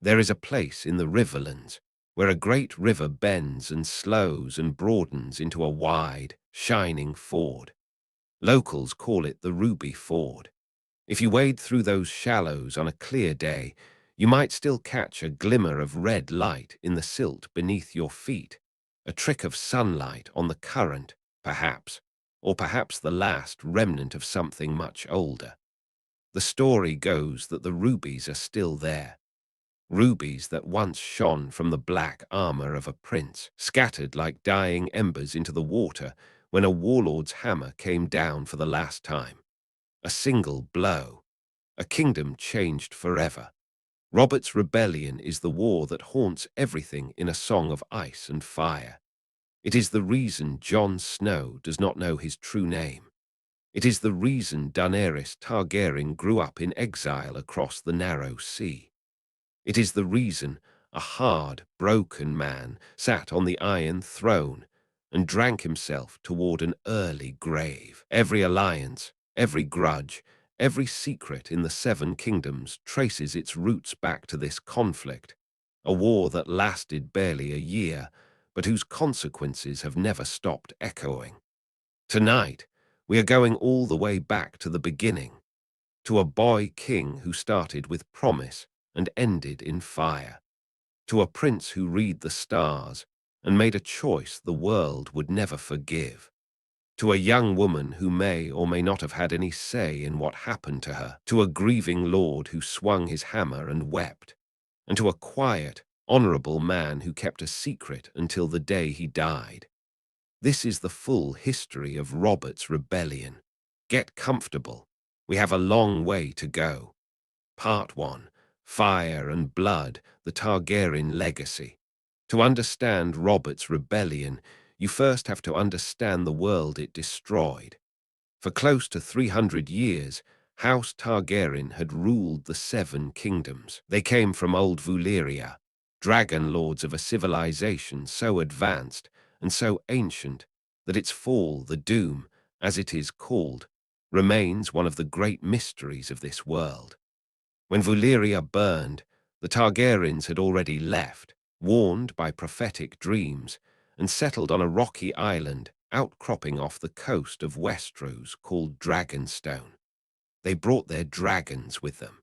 There is a place in the Riverlands where a great river bends and slows and broadens into a wide, shining ford. Locals call it the Ruby Ford. If you wade through those shallows on a clear day, you might still catch a glimmer of red light in the silt beneath your feet, a trick of sunlight on the current, perhaps, or perhaps the last remnant of something much older. The story goes that the rubies are still there, rubies that once shone from the black armor of a prince, scattered like dying embers into the water when a warlord's hammer came down for the last time. A single blow. A kingdom changed forever. Robert's rebellion is the war that haunts everything in A Song of Ice and Fire. It is the reason Jon Snow does not know his true name. It is the reason Daenerys Targaryen grew up in exile across the narrow sea. It is the reason a hard, broken man sat on the Iron Throne and drank himself toward an early grave. Every alliance, every grudge, every secret in the Seven Kingdoms traces its roots back to this conflict, a war that lasted barely a year, but whose consequences have never stopped echoing. Tonight, we are going all the way back to the beginning, to a boy king who started with promise and ended in fire, to a prince who read the stars and made a choice the world would never forgive, to a young woman who may or may not have had any say in what happened to her, to a grieving lord who swung his hammer and wept, and to a quiet, honorable man who kept a secret until the day he died. This is the full history of Robert's rebellion. Get comfortable. We have a long way to go. Part 1. Fire and Blood, the Targaryen Legacy. To understand Robert's rebellion, you first have to understand the world it destroyed. For close to 300 years, House Targaryen had ruled the Seven Kingdoms. They came from old Valyria, dragon lords of a civilization so advanced and so ancient that its fall, the Doom, as it is called, remains one of the great mysteries of this world. When Valyria burned, the Targaryens had already left, warned by prophetic dreams, and settled on a rocky island outcropping off the coast of Westeros called Dragonstone. They brought their dragons with them.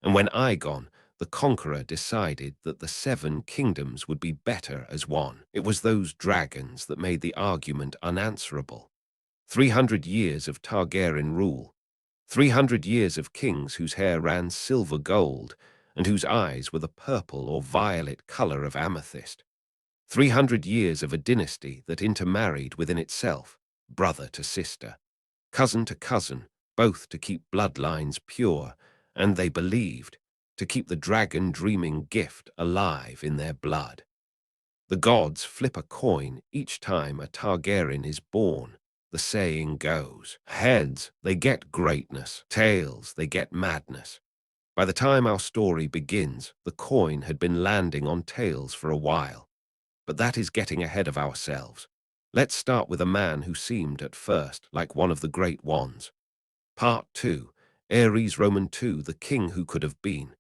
And when Aegon, the Conqueror, decided that the Seven Kingdoms would be better as one, it was those dragons that made the argument unanswerable. 300 years of Targaryen rule, 300 years of kings whose hair ran silver gold and whose eyes were the purple or violet color of amethyst. 300 years of a dynasty that intermarried within itself, brother to sister, cousin to cousin, both to keep bloodlines pure, and they believed, to keep the dragon-dreaming gift alive in their blood. The gods flip a coin each time a Targaryen is born. The saying goes, heads, they get greatness, tails, they get madness. By the time our story begins, the coin had been landing on tails for a while. But that is getting ahead of ourselves. Let's start with a man who seemed at first like one of the great ones. Part 2. Aerys Roman II, the king who could have been.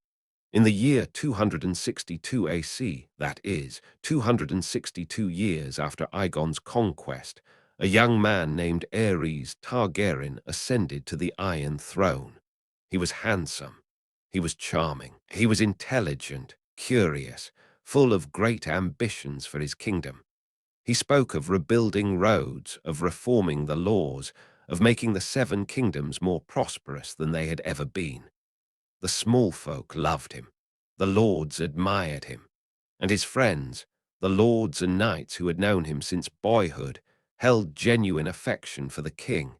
In the year 262 AC, that is, 262 years after Aegon's conquest, a young man named Aerys Targaryen ascended to the Iron Throne. He was handsome. He was charming. He was intelligent, curious, full of great ambitions for his kingdom. He spoke of rebuilding roads, of reforming the laws, of making the Seven Kingdoms more prosperous than they had ever been. The small folk loved him. The lords admired him. And his friends, the lords and knights who had known him since boyhood, held genuine affection for the king.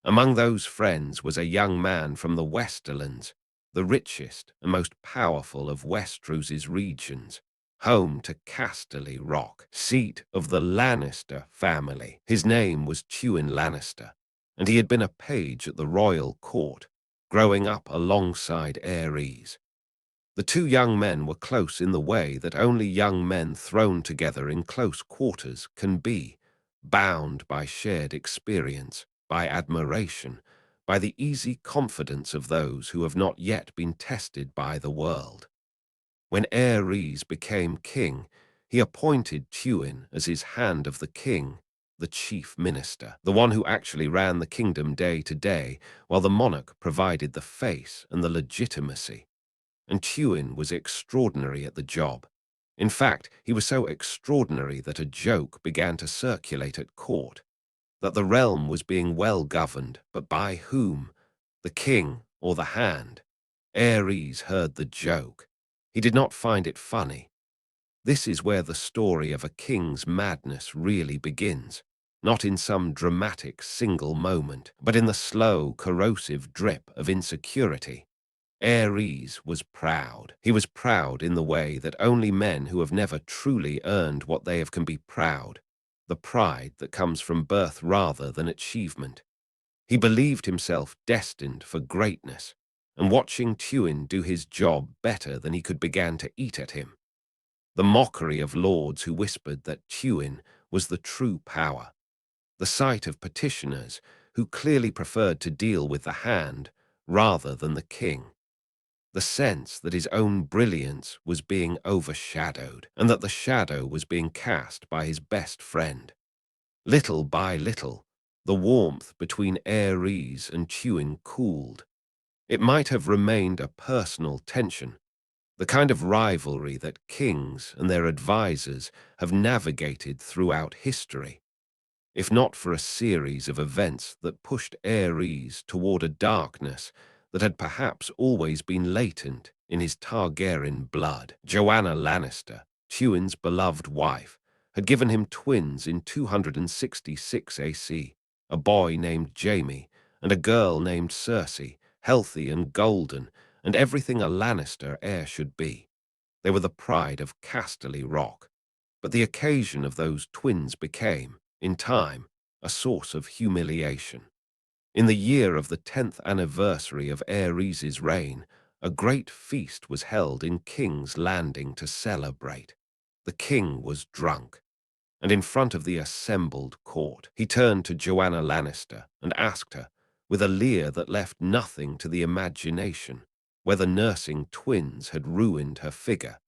Among those friends was a young man from the Westerlands, the richest and most powerful of Westeros's regions, home to Casterly Rock, seat of the Lannister family. His name was Tywin Lannister, and he had been a page at the royal court, growing up alongside Aerys. The two young men were close in the way that only young men thrown together in close quarters can be, bound by shared experience, by admiration, by the easy confidence of those who have not yet been tested by the world. When Aerys became king, he appointed Tywin as his hand of the king, the chief minister, the one who actually ran the kingdom day to day, while the monarch provided the face and the legitimacy. And Tywin was extraordinary at the job. In fact, he was so extraordinary that a joke began to circulate at court, that the realm was being well governed, but by whom? The king or the hand? Aerys heard the joke. He did not find it funny. This is where the story of a king's madness really begins, not in some dramatic single moment, but in the slow, corrosive drip of insecurity. Aerys was proud. He was proud in the way that only men who have never truly earned what they have can be proud, the pride that comes from birth rather than achievement. He believed himself destined for greatness, and watching Tywin do his job better than he could began to eat at him. The mockery of lords who whispered that Tywin was the true power. The sight of petitioners who clearly preferred to deal with the hand rather than the king. The sense that his own brilliance was being overshadowed, and that the shadow was being cast by his best friend. Little by little, the warmth between Aerys and Tywin cooled. It might have remained a personal tension, the kind of rivalry that kings and their advisors have navigated throughout history, if not for a series of events that pushed Aerys toward a darkness that had perhaps always been latent in his Targaryen blood. Joanna Lannister, Tywin's beloved wife, had given him twins in 266 AC, a boy named Jaime and a girl named Cersei, healthy and golden, and everything a Lannister heir should be. They were the pride of Casterly Rock. But the occasion of those twins became, in time, a source of humiliation. In the year of the 10th anniversary of Aerys' reign, a great feast was held in King's Landing to celebrate. The king was drunk, and in front of the assembled court, he turned to Joanna Lannister and asked her, with a leer that left nothing to the imagination, whether nursing twins had ruined her figure.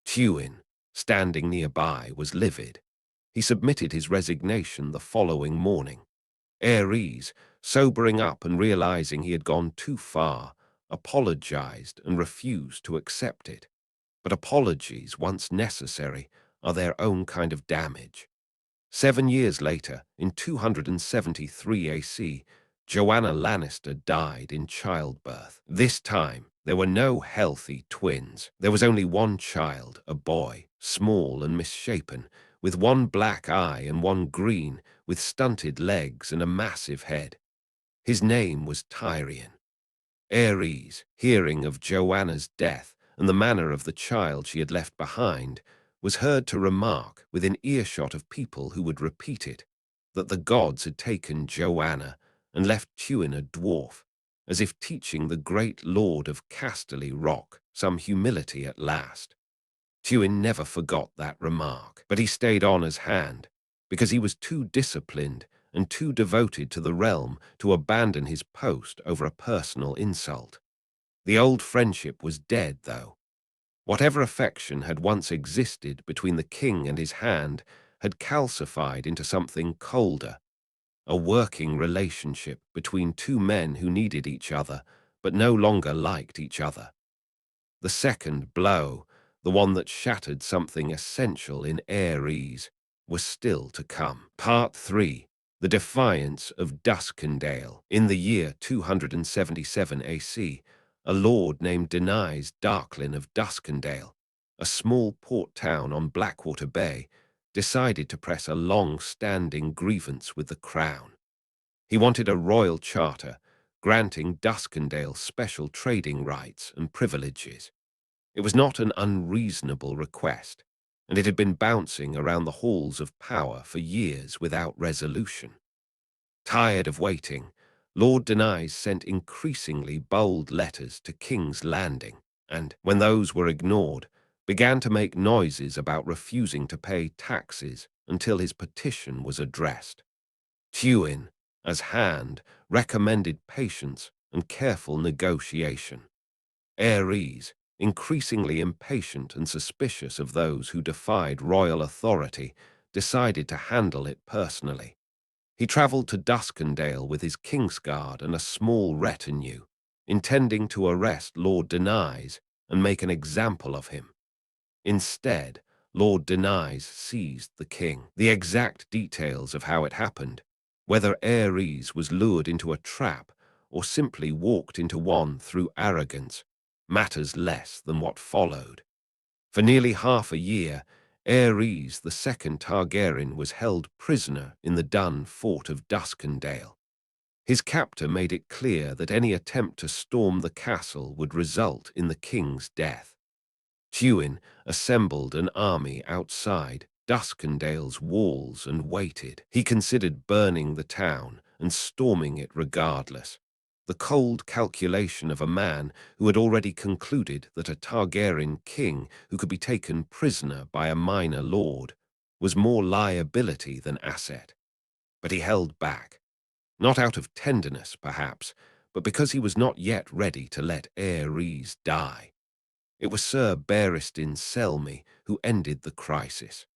Tywin, standing nearby, was livid. He submitted his resignation the following morning. Aerys, sobering up and realizing he had gone too far, apologized and refused to accept it. But apologies, once necessary, are their own kind of damage. 7 years later, in 273 AC, Joanna Lannister died in childbirth. This time, there were no healthy twins. There was only one child, a boy, small and misshapen, with one black eye and one green, with stunted legs and a massive head. His name was Tyrion. Aerys, hearing of Joanna's death and the manner of the child she had left behind, was heard to remark, within earshot of people who would repeat it, that the gods had taken Joanna and left Tywin a dwarf, as if teaching the great lord of Casterly Rock some humility at last. Tywin never forgot that remark, but he stayed on as hand, because he was too disciplined and too devoted to the realm to abandon his post over a personal insult. The old friendship was dead, though. Whatever affection had once existed between the king and his hand had calcified into something colder, a working relationship between two men who needed each other but no longer liked each other. The second blow, the one that shattered something essential in Aerys, was still to come. Part 3. The Defiance of Duskendale. In the year 277 AC, a lord named Daenerys Darklyn of Duskendale, a small port town on Blackwater Bay, decided to press a long-standing grievance with the crown. He wanted a royal charter, granting Duskendale special trading rights and privileges. It was not an unreasonable request, and it had been bouncing around the halls of power for years without resolution. Tired of waiting, Lord Daenerys sent increasingly bold letters to King's Landing, and, when those were ignored, began to make noises about refusing to pay taxes until his petition was addressed. Tywin, as hand, recommended patience and careful negotiation. Aerys, increasingly impatient and suspicious of those who defied royal authority, decided to handle it personally. He travelled to Duskendale with his Kingsguard and a small retinue, intending to arrest Lord Daenerys and make an example of him. Instead, Lord Daenerys seized the king. The exact details of how it happened, whether Aerys was lured into a trap or simply walked into one through arrogance, matters less than what followed. For nearly half a year, Aerys the second Targaryen was held prisoner in the Dun fort of Duskendale. His captor made it clear that any attempt to storm the castle would result in the king's death. Tywin assembled an army outside Duskendale's walls and waited. He considered burning the town and storming it regardless. The cold calculation of a man who had already concluded that a Targaryen king who could be taken prisoner by a minor lord was more liability than asset. But he held back, not out of tenderness, perhaps, but because he was not yet ready to let Aerys die. It was Sir Barristan Selmy who ended the crisis.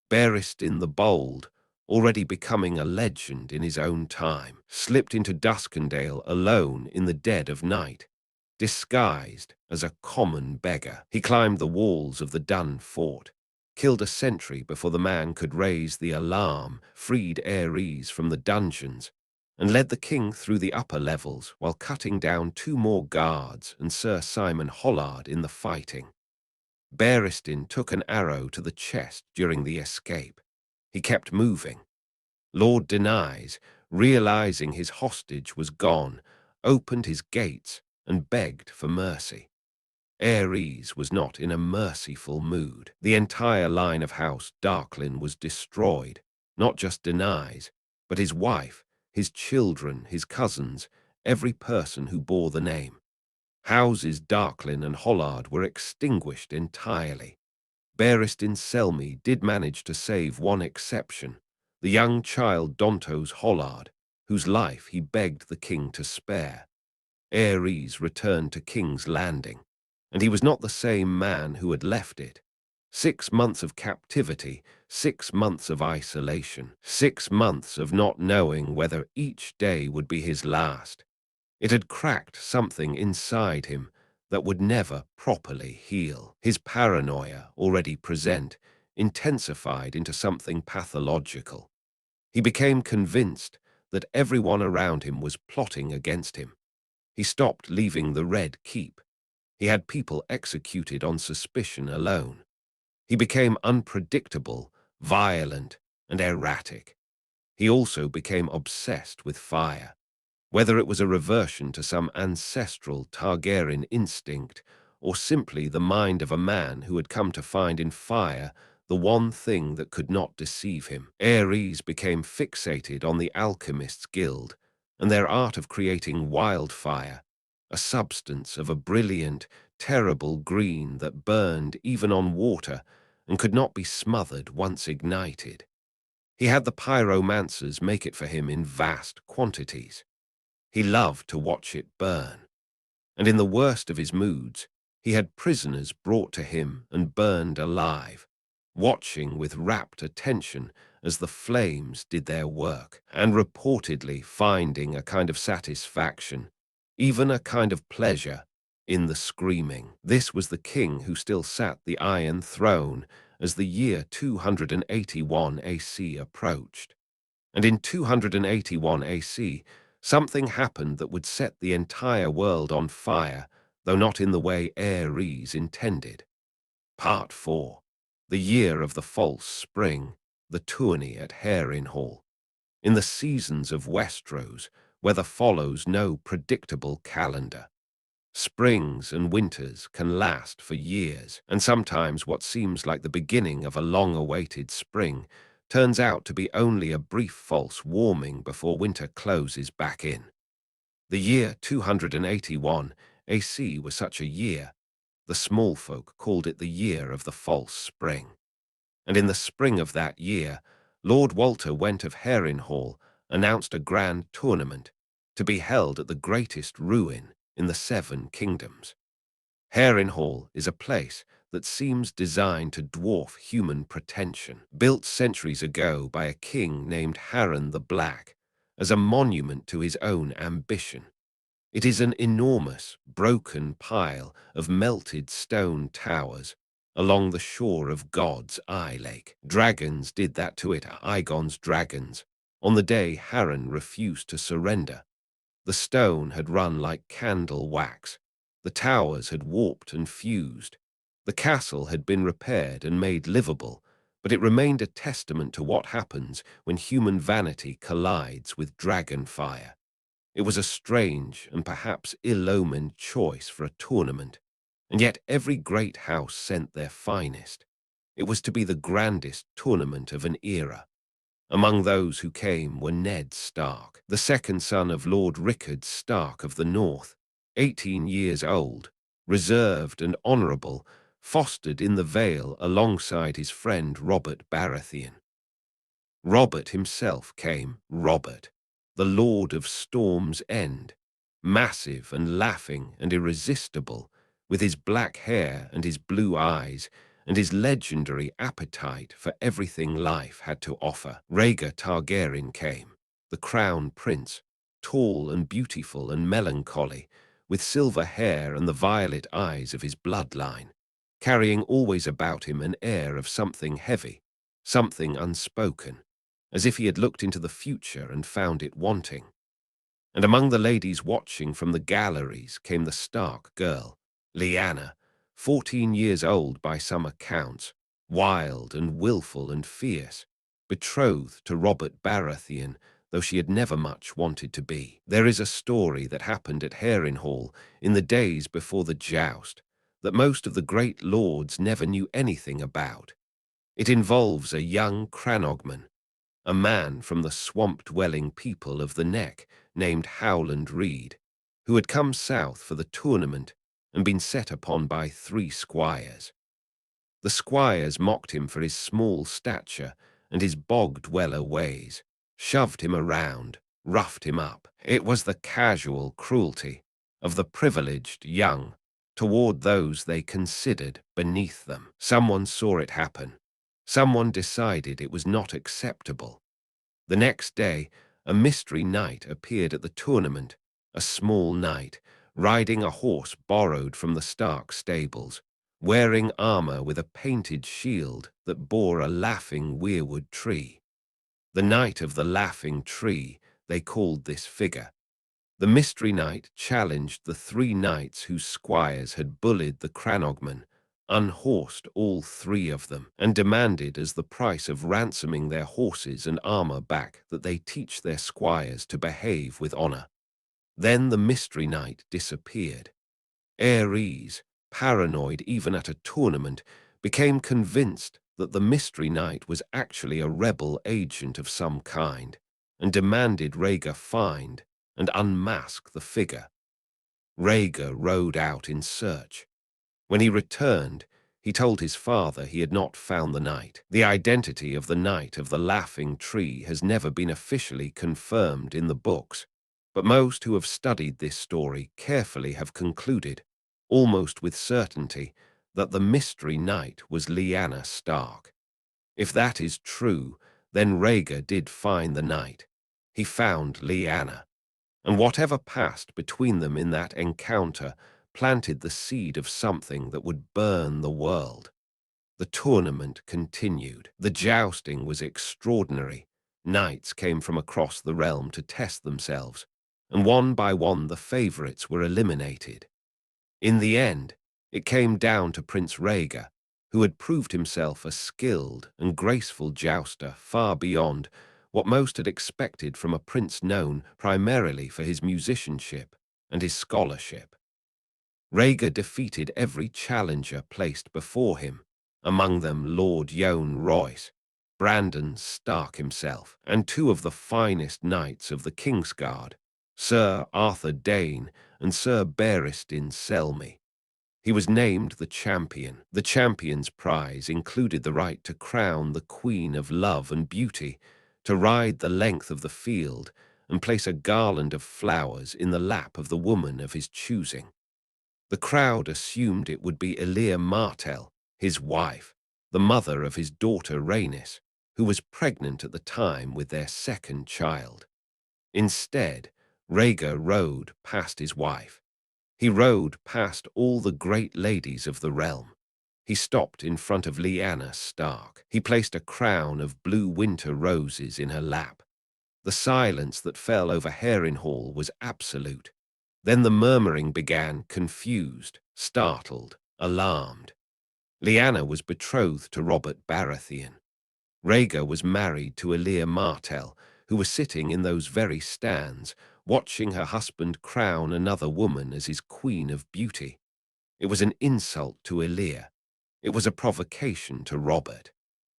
Barristan the Bold, already becoming a legend in his own time, slipped into Duskendale alone in the dead of night, disguised as a common beggar. He climbed the walls of the Dun fort, killed a sentry before the man could raise the alarm, freed Aerys from the dungeons, and led the king through the upper levels while cutting down 2 more guards and Sir Simon Hollard in the fighting. Barristan took an arrow to the chest during the escape. He kept moving. Lord Daenerys, realizing his hostage was gone, opened his gates and begged for mercy. Aerys was not in a merciful mood. The entire line of House Darklyn was destroyed, not just Daenerys, but his wife, his children, his cousins, every person who bore the name. Houses Darklyn and Hollard were extinguished entirely. Barristan Selmy did manage to save one exception, the young child Dontos Hollard, whose life he begged the king to spare. Aerys returned to King's Landing, and he was not the same man who had left it. 6 months of captivity, 6 months of isolation, 6 months of not knowing whether each day would be his last. It had cracked something inside him that would never properly heal. His paranoia, already present, intensified into something pathological. He became convinced that everyone around him was plotting against him. He stopped leaving the Red Keep. He had people executed on suspicion alone. He became unpredictable, violent, and erratic. He also became obsessed with fire. Whether it was a reversion to some ancestral Targaryen instinct, or simply the mind of a man who had come to find in fire the one thing that could not deceive him, Aerys became fixated on the Alchemists' Guild and their art of creating wildfire, a substance of a brilliant, terrible green that burned even on water and could not be smothered once ignited. He had the pyromancers make it for him in vast quantities. He loved to watch it burn. And in the worst of his moods, he had prisoners brought to him and burned alive, watching with rapt attention as the flames did their work, and reportedly finding a kind of satisfaction, even a kind of pleasure, in the screaming. This was the king who still sat the Iron Throne as the year 281 AC approached. And in 281 AC, something happened that would set the entire world on fire, though not in the way Aerys intended. Part 4. The Year of the False Spring, the tourney at Harrenhal. In the seasons of Westeros, where there follows no predictable calendar. Springs and winters can last for years, and sometimes what seems like the beginning of a long-awaited spring turns out to be only a brief false warming before winter closes back in. The year 281 AC was such a year. The small folk called it the year of the false spring. And in the spring of that year, Lord Walter Went of Harrenhal announced a grand tournament to be held at the greatest ruin in the 7 kingdoms. Harrenhal is a place that seems designed to dwarf human pretension, built centuries ago by a king named Harren the Black as a monument to his own ambition. It is an enormous, broken pile of melted stone towers along the shore of God's Eye Lake. Dragons did that to it, Aegon's dragons, on the day Harren refused to surrender. The stone had run like candle wax. The towers had warped and fused. The castle had been repaired and made livable, but it remained a testament to what happens when human vanity collides with dragon fire. It was a strange and perhaps ill-omened choice for a tournament, and yet every great house sent their finest. It was to be the grandest tournament of an era. Among those who came were Ned Stark, the second son of Lord Rickard Stark of the North, 18 years old, reserved and honourable, fostered in the Vale alongside his friend Robert Baratheon. Robert himself came, Robert, the Lord of Storm's End, massive and laughing and irresistible, with his black hair and his blue eyes, and his legendary appetite for everything life had to offer. Rhaegar Targaryen came, the crown prince, tall and beautiful and melancholy, with silver hair and the violet eyes of his bloodline, carrying always about him an air of something heavy, something unspoken, as if he had looked into the future and found it wanting. And among the ladies watching from the galleries came the Stark girl, Lyanna, 14 years old by some accounts, wild and willful and fierce, betrothed to Robert Baratheon, though she had never much wanted to be. There is a story that happened at Harrenhal in the days before the joust that most of the great lords never knew anything about. It involves a young Cranogman, a man from the swamp-dwelling people of the Neck named Howland Reed, who had come south for the tournament and been set upon by 3 squires. The squires mocked him for his small stature and his bog-dweller ways, shoved him around, roughed him up. It was the casual cruelty of the privileged young toward those they considered beneath them. Someone saw it happen. Someone decided it was not acceptable. The next day, a mystery knight appeared at the tournament, a small knight, riding a horse borrowed from the Stark stables, wearing armor with a painted shield that bore a laughing weirwood tree. The Knight of the Laughing Tree, they called this figure. The mystery knight challenged the 3 knights whose squires had bullied the Cranogman, unhorsed all 3 of them, and demanded as the price of ransoming their horses and armor back that they teach their squires to behave with honor. Then the mystery knight disappeared. Aerys, paranoid even at a tournament, became convinced that the mystery knight was actually a rebel agent of some kind, and demanded Rhaegar find and unmask the figure. Rhaegar rode out in search. When he returned, he told his father he had not found the knight. The identity of the Knight of the Laughing Tree has never been officially confirmed in the books, but most who have studied this story carefully have concluded, almost with certainty, that the mystery knight was Lyanna Stark. If that is true, then Rhaegar did find the knight. He found Lyanna, and whatever passed between them in that encounter planted the seed of something that would burn the world. The tournament continued. The jousting was extraordinary. Knights came from across the realm to test themselves, and one by one the favorites were eliminated. In the end, it came down to Prince Rhaegar, who had proved himself a skilled and graceful jouster far beyond what most had expected from a prince known primarily for his musicianship and his scholarship. Rhaegar defeated every challenger placed before him, among them Lord Jon Royce, Brandon Stark himself, and 2 of the finest knights of the Kingsguard, Sir Arthur Dane and Sir Barristan Selmy. He was named the champion. The champion's prize included the right to crown the Queen of Love and Beauty, to ride the length of the field and place a garland of flowers in the lap of the woman of his choosing. The crowd assumed it would be Elia Martell, his wife, the mother of his daughter Rhaenys, who was pregnant at the time with their second child. Instead, Rhaegar rode past his wife. He rode past all the great ladies of the realm. He stopped in front of Lyanna Stark. He placed a crown of blue winter roses in her lap. The silence that fell over Harrenhal was absolute. Then the murmuring began, confused, startled, alarmed. Lyanna was betrothed to Robert Baratheon. Rhaegar was married to Elia Martell, who was sitting in those very stands, watching her husband crown another woman as his queen of beauty. It was an insult to Elia. It was a provocation to Robert.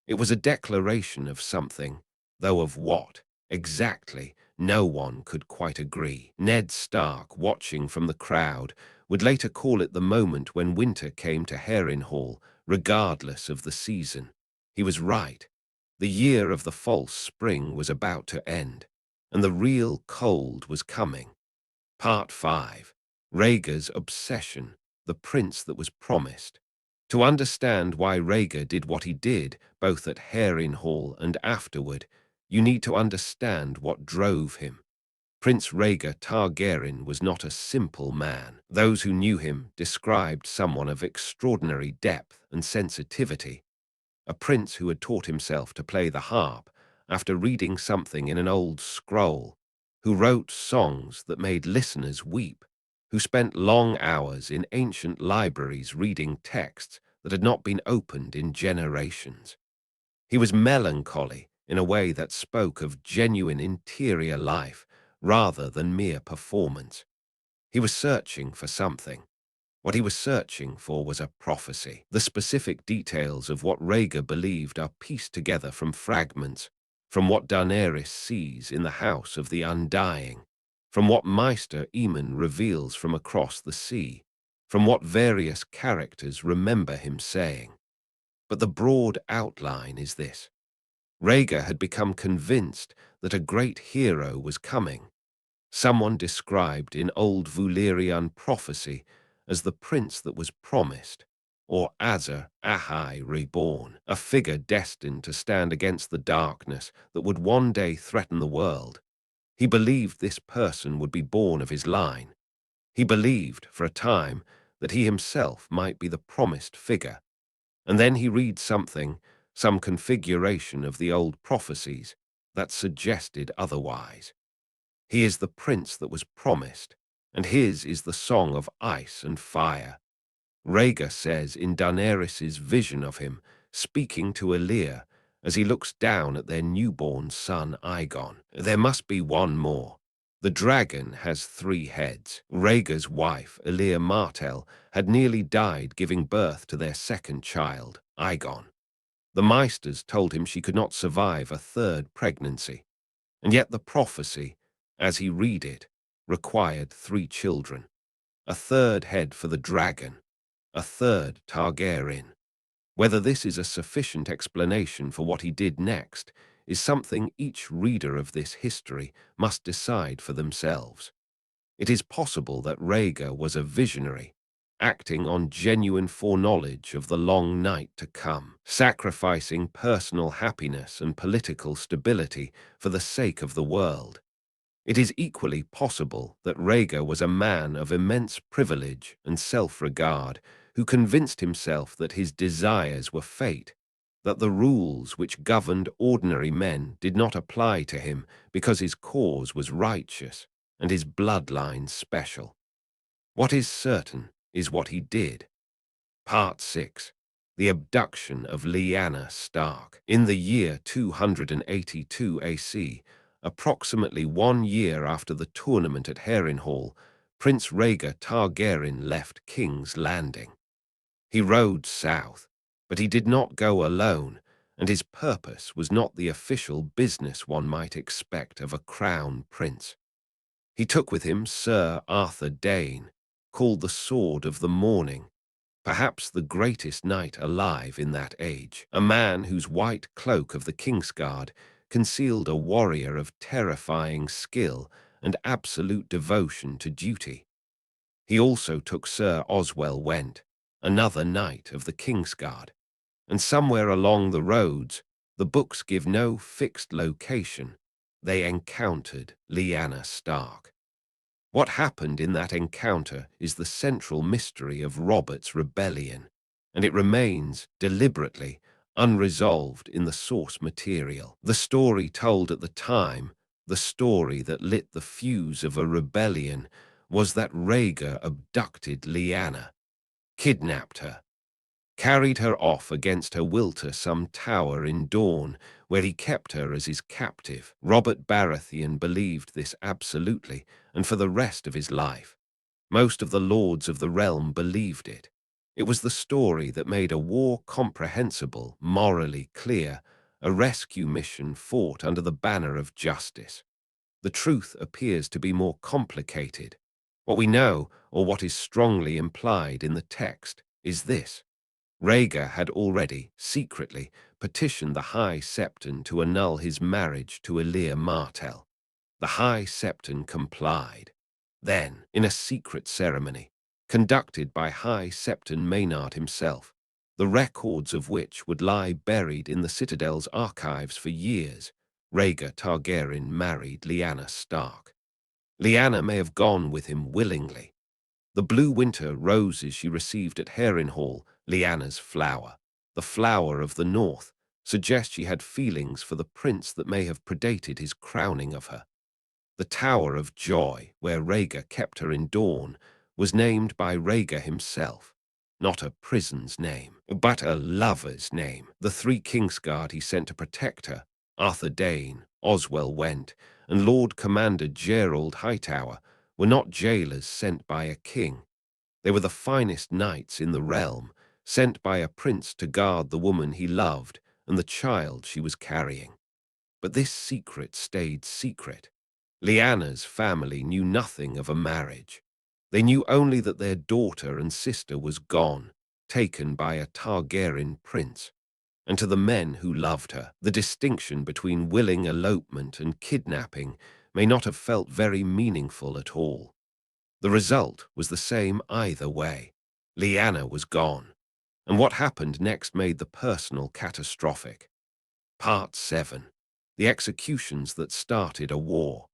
It was a declaration of something, though of what, exactly, no one could quite agree. Ned Stark, watching from the crowd, would later call it the moment when winter came to Harrenhal, regardless of the season. He was right. The year of the false spring was about to end, and the real cold was coming. Part 5. Rhaegar's Obsession, the Prince That Was Promised. To understand why Rhaegar did what he did, both at Harrenhal and afterward, you need to understand what drove him. Prince Rhaegar Targaryen was not a simple man. Those who knew him described someone of extraordinary depth and sensitivity, a prince who had taught himself to play the harp after reading something in an old scroll, who wrote songs that made listeners weep, who spent long hours in ancient libraries reading texts that had not been opened in generations. He was melancholy in a way that spoke of genuine interior life rather than mere performance. He was searching for something. What he was searching for was a prophecy. The specific details of what Rhaegar believed are pieced together from fragments, from what Daenerys sees in the House of the Undying, from what Maester Aemon reveals from across the sea, from what various characters remember him saying. But the broad outline is this. Rhaegar had become convinced that a great hero was coming, someone described in old Valyrian prophecy as the prince that was promised, or Azor Ahai reborn, a figure destined to stand against the darkness that would one day threaten the world. He believed this person would be born of his line. He believed, for a time, that he himself might be the promised figure. And then he reads something, some configuration of the old prophecies, that suggested otherwise. He is the prince that was promised, and his is the song of ice and fire. Rhaegar says in Daenerys' vision of him, speaking to Elia as he looks down at their newborn son Aegon. There must be one more. The dragon has 3 heads. Rhaegar's wife, Elia Martell, had nearly died giving birth to their second child, Aegon. The Maesters told him she could not survive a 3rd pregnancy, and yet the prophecy, as he read it, required 3 children, a 3rd head for the dragon, a 3rd Targaryen. Whether this is a sufficient explanation for what he did next is something each reader of this history must decide for themselves. It is possible that Rhaegar was a visionary, acting on genuine foreknowledge of the long night to come, sacrificing personal happiness and political stability for the sake of the world. It is equally possible that Rhaegar was a man of immense privilege and self-regard who convinced himself that his desires were fate, that the rules which governed ordinary men did not apply to him because his cause was righteous and his bloodline special. What is certain is what he did. Part 6. The Abduction of Lyanna Stark. In the year 282 AC, approximately 1 year after the tournament at Harrenhal, Prince Rhaegar Targaryen left King's Landing. He rode south, but he did not go alone, and his purpose was not the official business one might expect of a crown prince. He took with him Sir Arthur Dayne, called the Sword of the Morning, perhaps the greatest knight alive in that age, a man whose white cloak of the Kingsguard concealed a warrior of terrifying skill and absolute devotion to duty. He also took Sir Oswell Went, another knight of the Kingsguard, and somewhere along the roads, the books give no fixed location, they encountered Lyanna Stark. What happened in that encounter is the central mystery of Robert's rebellion, and it remains, deliberately, unresolved in the source material. The story told at the time, the story that lit the fuse of a rebellion, was that Rhaegar abducted Lyanna, kidnapped her, carried her off against her will to some tower in Dorne, where he kept her as his captive. Robert Baratheon believed this absolutely, and for the rest of his life. Most of the lords of the realm believed it. It was the story that made a war comprehensible, morally clear, a rescue mission fought under the banner of justice. The truth appears to be more complicated. What we know, or what is strongly implied in the text, is this. Rhaegar had already, secretly, petitioned the High Septon to annul his marriage to Elir Martell. The High Septon complied. Then, in a secret ceremony, conducted by High Septon Maynard himself, the records of which would lie buried in the Citadel's archives for years, Rhaegar Targaryen married Lyanna Stark. Lyanna may have gone with him willingly. The blue winter roses she received at Harrenhal, Lyanna's flower, the flower of the north, suggest she had feelings for the prince that may have predated his crowning of her. The Tower of Joy, where Rhaegar kept her in Dorne, was named by Rhaegar himself. Not a prison's name, but a lover's name. The 3 Kingsguard he sent to protect her, Arthur Dane, Oswell Went, and Lord Commander Gerald Hightower, were not jailers sent by a king. They were the finest knights in the realm, sent by a prince to guard the woman he loved and the child she was carrying. But this secret stayed secret. Lyanna's family knew nothing of a marriage. They knew only that their daughter and sister was gone, taken by a Targaryen prince. And to the men who loved her, the distinction between willing elopement and kidnapping may not have felt very meaningful at all. The result was the same either way. Lyanna was gone, and what happened next made the personal catastrophic. Part 7. The executions that started a war.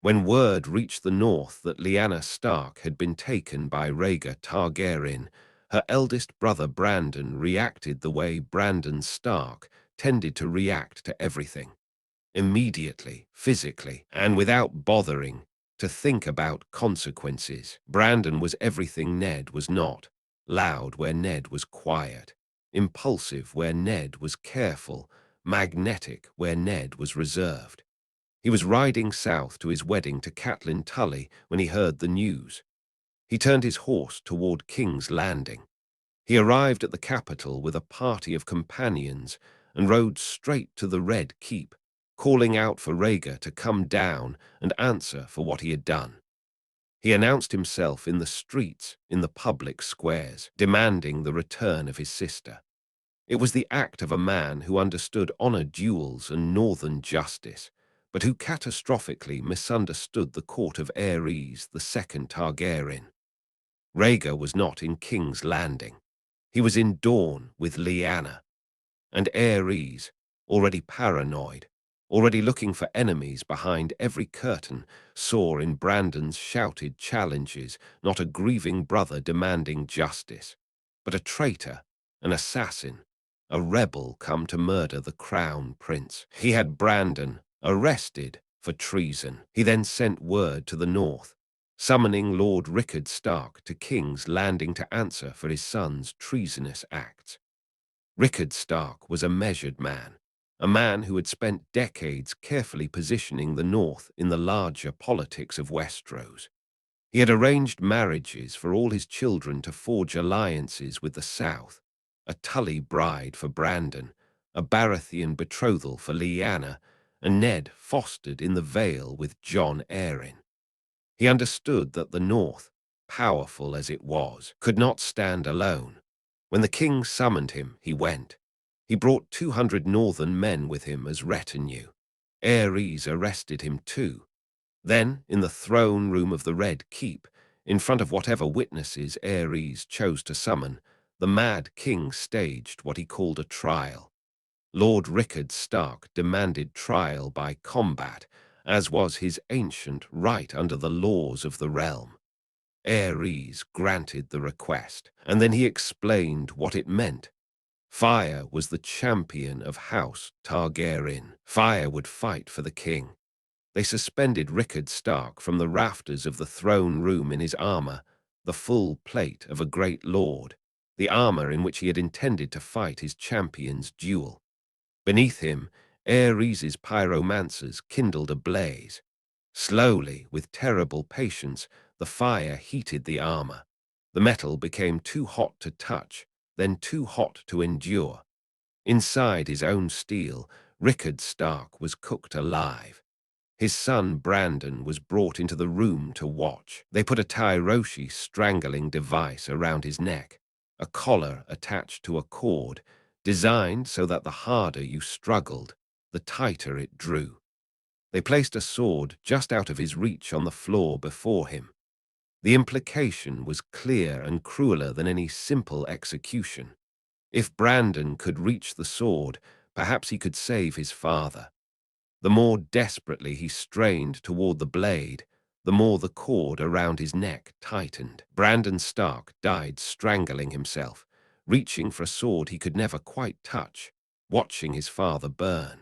When word reached the north that Lyanna Stark had been taken by Rhaegar Targaryen, her eldest brother Brandon reacted the way Brandon Stark tended to react to everything. Immediately, physically, and without bothering to think about consequences. Brandon was everything Ned was not. Loud where Ned was quiet. Impulsive where Ned was careful. Magnetic where Ned was reserved. He was riding south to his wedding to Catelyn Tully when he heard the news. He turned his horse toward King's Landing. He arrived at the capital with a party of companions and rode straight to the Red Keep, calling out for Rhaegar to come down and answer for what he had done. He announced himself in the streets, in the public squares, demanding the return of his sister. It was the act of a man who understood honor duels and northern justice, but who catastrophically misunderstood the court of Aerys the second Targaryen. Rhaegar was not in King's Landing. He was in Dorne with Lyanna. And Aerys, already paranoid, already looking for enemies behind every curtain, saw in Brandon's shouted challenges not a grieving brother demanding justice, but a traitor, an assassin, a rebel come to murder the crown prince. He had Brandon arrested for treason. He then sent word to the north, summoning Lord Rickard Stark to King's Landing to answer for his son's treasonous acts. Rickard Stark was a measured man, a man who had spent decades carefully positioning the North in the larger politics of Westeros. He had arranged marriages for all his children to forge alliances with the South, a Tully bride for Brandon, a Baratheon betrothal for Lyanna, and Ned fostered in the Vale with Jon Arryn. He understood that the North, powerful as it was, could not stand alone. When the king summoned him, he went. He brought 200 northern men with him as retinue. Aerys arrested him too. Then, in the throne room of the Red Keep, In front of whatever witnesses Aerys chose to summon, the Mad King staged what he called a trial. Lord Rickard Stark demanded trial by combat, as was his ancient right under the laws of the realm. Aerys granted the request, and then he explained what it meant. Fire was the champion of House Targaryen. Fire would fight for the king. They suspended Rickard Stark from the rafters of the throne room in his armor, the full plate of a great lord, the armor in which he had intended to fight his champion's duel. Beneath him, Aerys's pyromancers kindled a blaze. Slowly, with terrible patience, the fire heated the armor. The metal became too hot to touch, then too hot to endure. Inside his own steel, Rickard Stark was cooked alive. His son Brandon was brought into the room to watch. They put a Tyroshi strangling device around his neck, a collar attached to a cord, designed so that the harder you struggled, the tighter it drew. They placed a sword just out of his reach on the floor before him. The implication was clear and crueler than any simple execution. If Brandon could reach the sword, perhaps he could save his father. The more desperately he strained toward the blade, the more the cord around his neck tightened. Brandon Stark died strangling himself, reaching for a sword he could never quite touch, watching his father burn.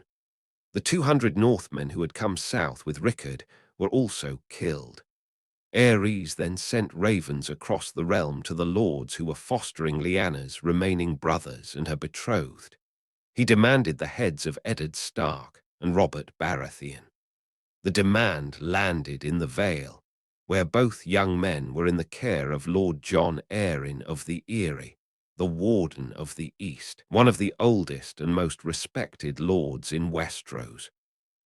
The 200 Northmen who had come south with Rickard were also killed. Aerys then sent ravens across the realm to the lords who were fostering Lyanna's remaining brothers and her betrothed. He demanded the heads of Eddard Stark and Robert Baratheon. The demand landed in the Vale, where both young men were in the care of Lord Jon Arryn of the Eyrie, the Warden of the East, one of the oldest and most respected lords in Westeros.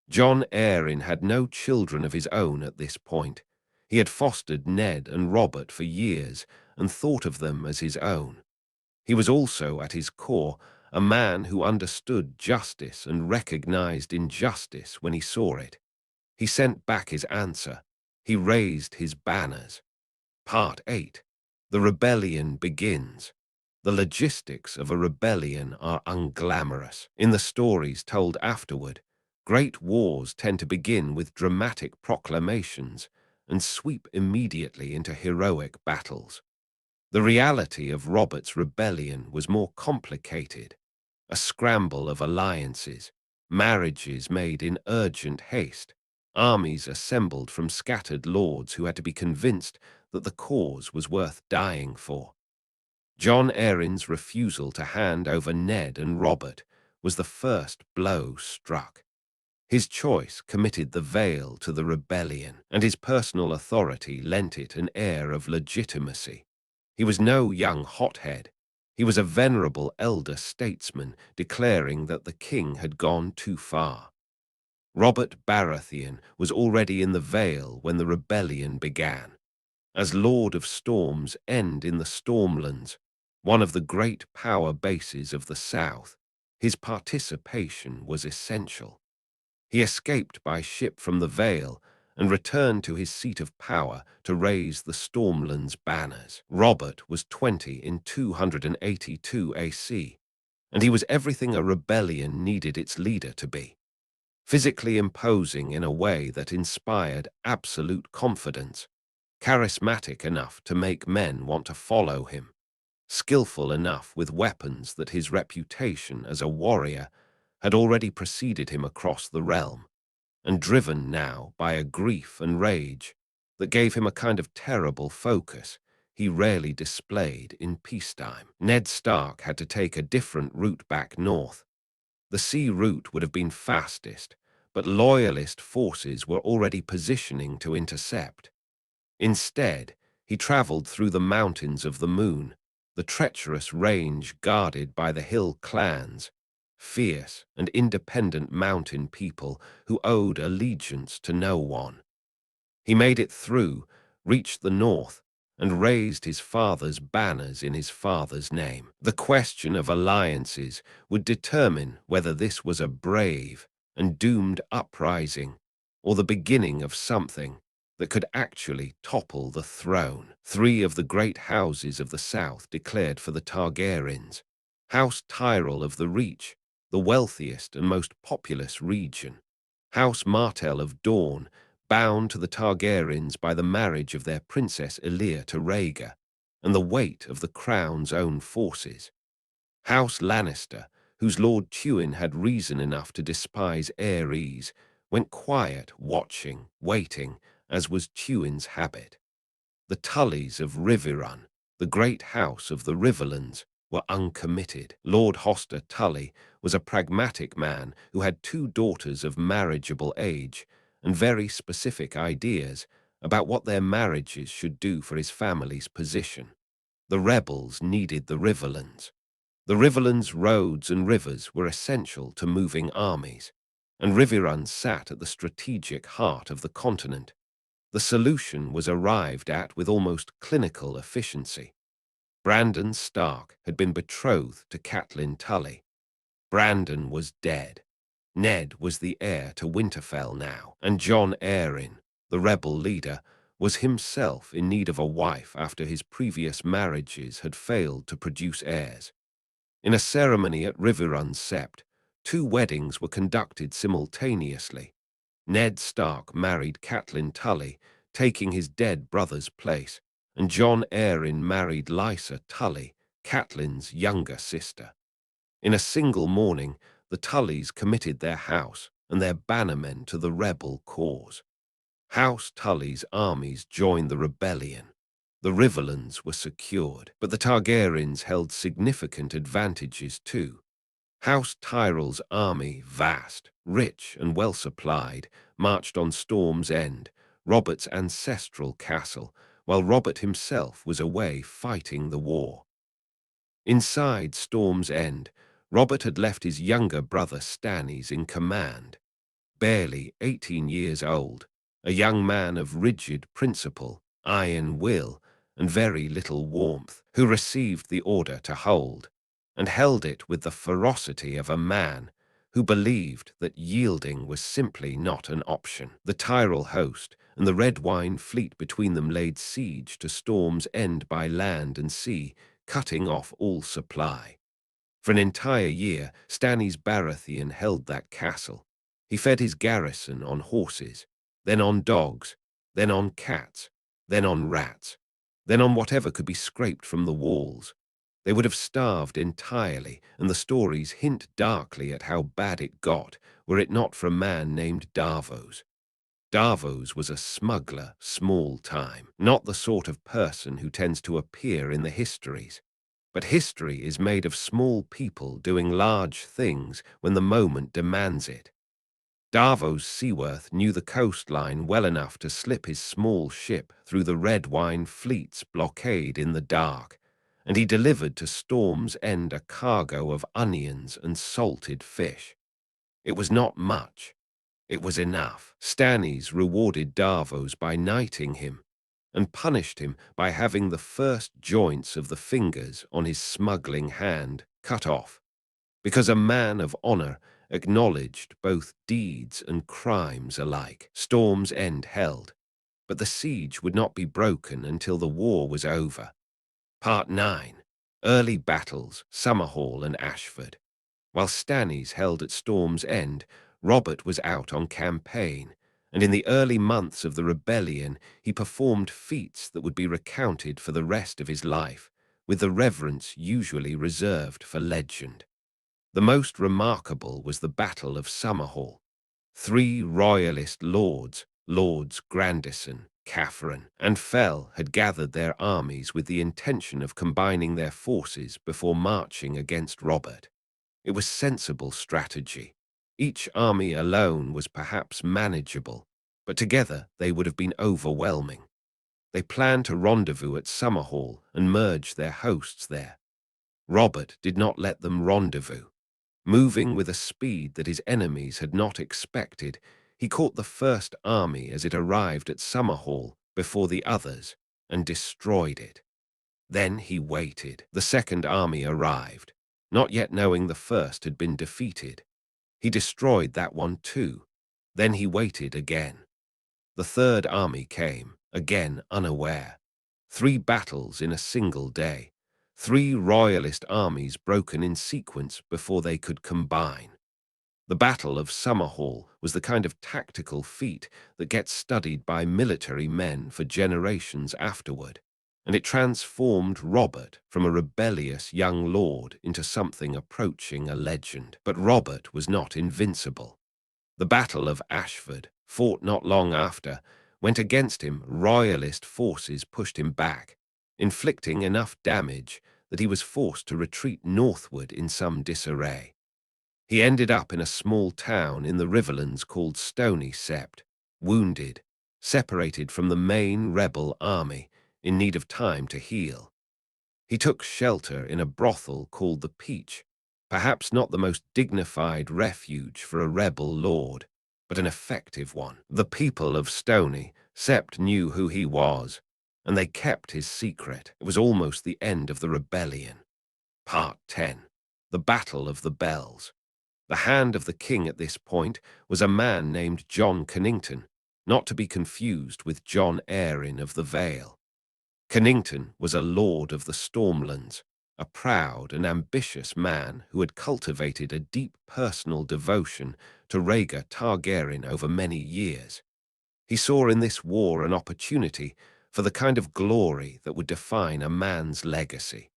Jon Arryn had no children of his own at this point. He had fostered Ned and Robert for years and thought of them as his own. He was also, at his core, a man who understood justice and recognized injustice when he saw it. He sent back his answer. He raised his banners. Part 8. The rebellion begins. The logistics of a rebellion are unglamorous. In the stories told afterward, great wars tend to begin with dramatic proclamations and sweep immediately into heroic battles. The reality of Robert's rebellion was more complicated. A scramble of alliances, marriages made in urgent haste, armies assembled from scattered lords who had to be convinced that the cause was worth dying for. Jon Arryn's refusal to hand over Ned and Robert was the first blow struck. His choice committed the Vale to the rebellion, and his personal authority lent it an air of legitimacy. He was no young hothead. He was a venerable elder statesman declaring that the king had gone too far. Robert Baratheon was already in the Vale when the rebellion began. As Lord of Storm's End in the Stormlands, one of the great power bases of the South, his participation was essential. He escaped by ship from the Vale and returned to his seat of power to raise the Stormlands banners. Robert was 20 in 282 AC, and he was everything a rebellion needed its leader to be. Physically imposing in a way that inspired absolute confidence, charismatic enough to make men want to follow him, skillful enough with weapons that his reputation as a warrior had already preceded him across the realm, and driven now by a grief and rage that gave him a kind of terrible focus he rarely displayed in peacetime. Ned Stark had to take a different route back north. The sea route would have been fastest, but loyalist forces were already positioning to intercept. Instead, he traveled through the mountains of the moon, the treacherous range guarded by the hill clans, fierce and independent mountain people who owed allegiance to no one. He made it through, reached the north, and raised his father's banners in his father's name. The question of alliances would determine whether this was a brave and doomed uprising or the beginning of something that could actually topple the throne. 3 of the great houses of the south declared for the Targaryens. House Tyrell of the Reach, the wealthiest and most populous region. House Martell of Dorne, bound to the Targaryens by the marriage of their princess Elia to Rhaegar, and the weight of the crown's own forces. House Lannister, whose Lord Tywin had reason enough to despise Aerys, went quiet, watching, waiting, as was Tywin's habit. The Tullys of Riverrun, the great house of the Riverlands, were uncommitted. Lord Hoster Tully was a pragmatic man who had 2 daughters of marriageable age and very specific ideas about what their marriages should do for his family's position. The rebels needed the Riverlands. The Riverlands' roads and rivers were essential to moving armies, and Riverrun sat at the strategic heart of the continent. The solution was arrived at with almost clinical efficiency. Brandon Stark had been betrothed to Catelyn Tully. Brandon was dead. Ned was the heir to Winterfell now, and Jon Arryn, the rebel leader, was himself in need of a wife after his previous marriages had failed to produce heirs. In a ceremony at Riverrun Sept, 2 weddings were conducted simultaneously. Ned Stark married Catelyn Tully, taking his dead brother's place, and Jon Arryn married Lysa Tully, Catelyn's younger sister. In a single morning, the Tullys committed their house and their bannermen to the rebel cause. House Tully's armies joined the rebellion. The Riverlands were secured, but the Targaryens held significant advantages too. House Tyrell's army, vast, rich and well-supplied, marched on Storm's End, Robert's ancestral castle, while Robert himself was away fighting the war. Inside Storm's End, Robert had left his younger brother Stannis in command. Barely 18 years old, a young man of rigid principle, iron will, and very little warmth, who received the order to hold, and held it with the ferocity of a man who believed that yielding was simply not an option. The Tyrell host and the red wine fleet between them laid siege to Storm's End by land and sea, cutting off all supply. For an entire year, Stannis Baratheon held that castle. He fed his garrison on horses, then on dogs, then on cats, then on rats, then on whatever could be scraped from the walls. They would have starved entirely, and the stories hint darkly at how bad it got, were it not for a man named Davos. Davos was a smuggler, small time, not the sort of person who tends to appear in the histories. But history is made of small people doing large things when the moment demands it. Davos Seaworth knew the coastline well enough to slip his small ship through the Red Wine fleet's blockade in the dark, and he delivered to Storm's End a cargo of onions and salted fish. It was not much. It was enough. Stannis rewarded Davos by knighting him, and punished him by having the first joints of the fingers on his smuggling hand cut off, because a man of honor acknowledged both deeds and crimes alike. Storm's End held, but the siege would not be broken until the war was over. Part 9. Early Battles, Summerhall and Ashford. While Stannis held at Storm's End, Robert was out on campaign, and in the early months of the rebellion he performed feats that would be recounted for the rest of his life, with the reverence usually reserved for legend. The most remarkable was the Battle of Summerhall. 3 royalist lords, Lords Grandison, Catherine, and Fell, had gathered their armies with the intention of combining their forces before marching against Robert. It was sensible strategy. Each army alone was perhaps manageable, but together they would have been overwhelming. They planned to rendezvous at Summerhall and merge their hosts there. Robert did not let them rendezvous. Moving with a speed that his enemies had not expected, he caught the first army as it arrived at Summerhall before the others and destroyed it. Then he waited. The second army arrived, not yet knowing the first had been defeated. He destroyed that one too. Then he waited again. The third army came, again unaware. 3 battles in a single day. 3 royalist armies broken in sequence before they could combine. The Battle of Summerhall was the kind of tactical feat that gets studied by military men for generations afterward, and it transformed Robert from a rebellious young lord into something approaching a legend. But Robert was not invincible. The Battle of Ashford, fought not long after, went against him. Royalist forces pushed him back, inflicting enough damage that he was forced to retreat northward in some disarray. He ended up in a small town in the Riverlands called Stony Sept, wounded, separated from the main rebel army, in need of time to heal. He took shelter in a brothel called the Peach, perhaps not the most dignified refuge for a rebel lord, but an effective one. The people of Stony Sept knew who he was, and they kept his secret. It was almost the end of the rebellion. Part 10. The Battle of the Bells. The hand of the king at this point was a man named Jon Connington, not to be confused with Jon Arryn of the Vale. Connington was a lord of the Stormlands, a proud and ambitious man who had cultivated a deep personal devotion to Rhaegar Targaryen over many years. He saw in this war an opportunity for the kind of glory that would define a man's legacy.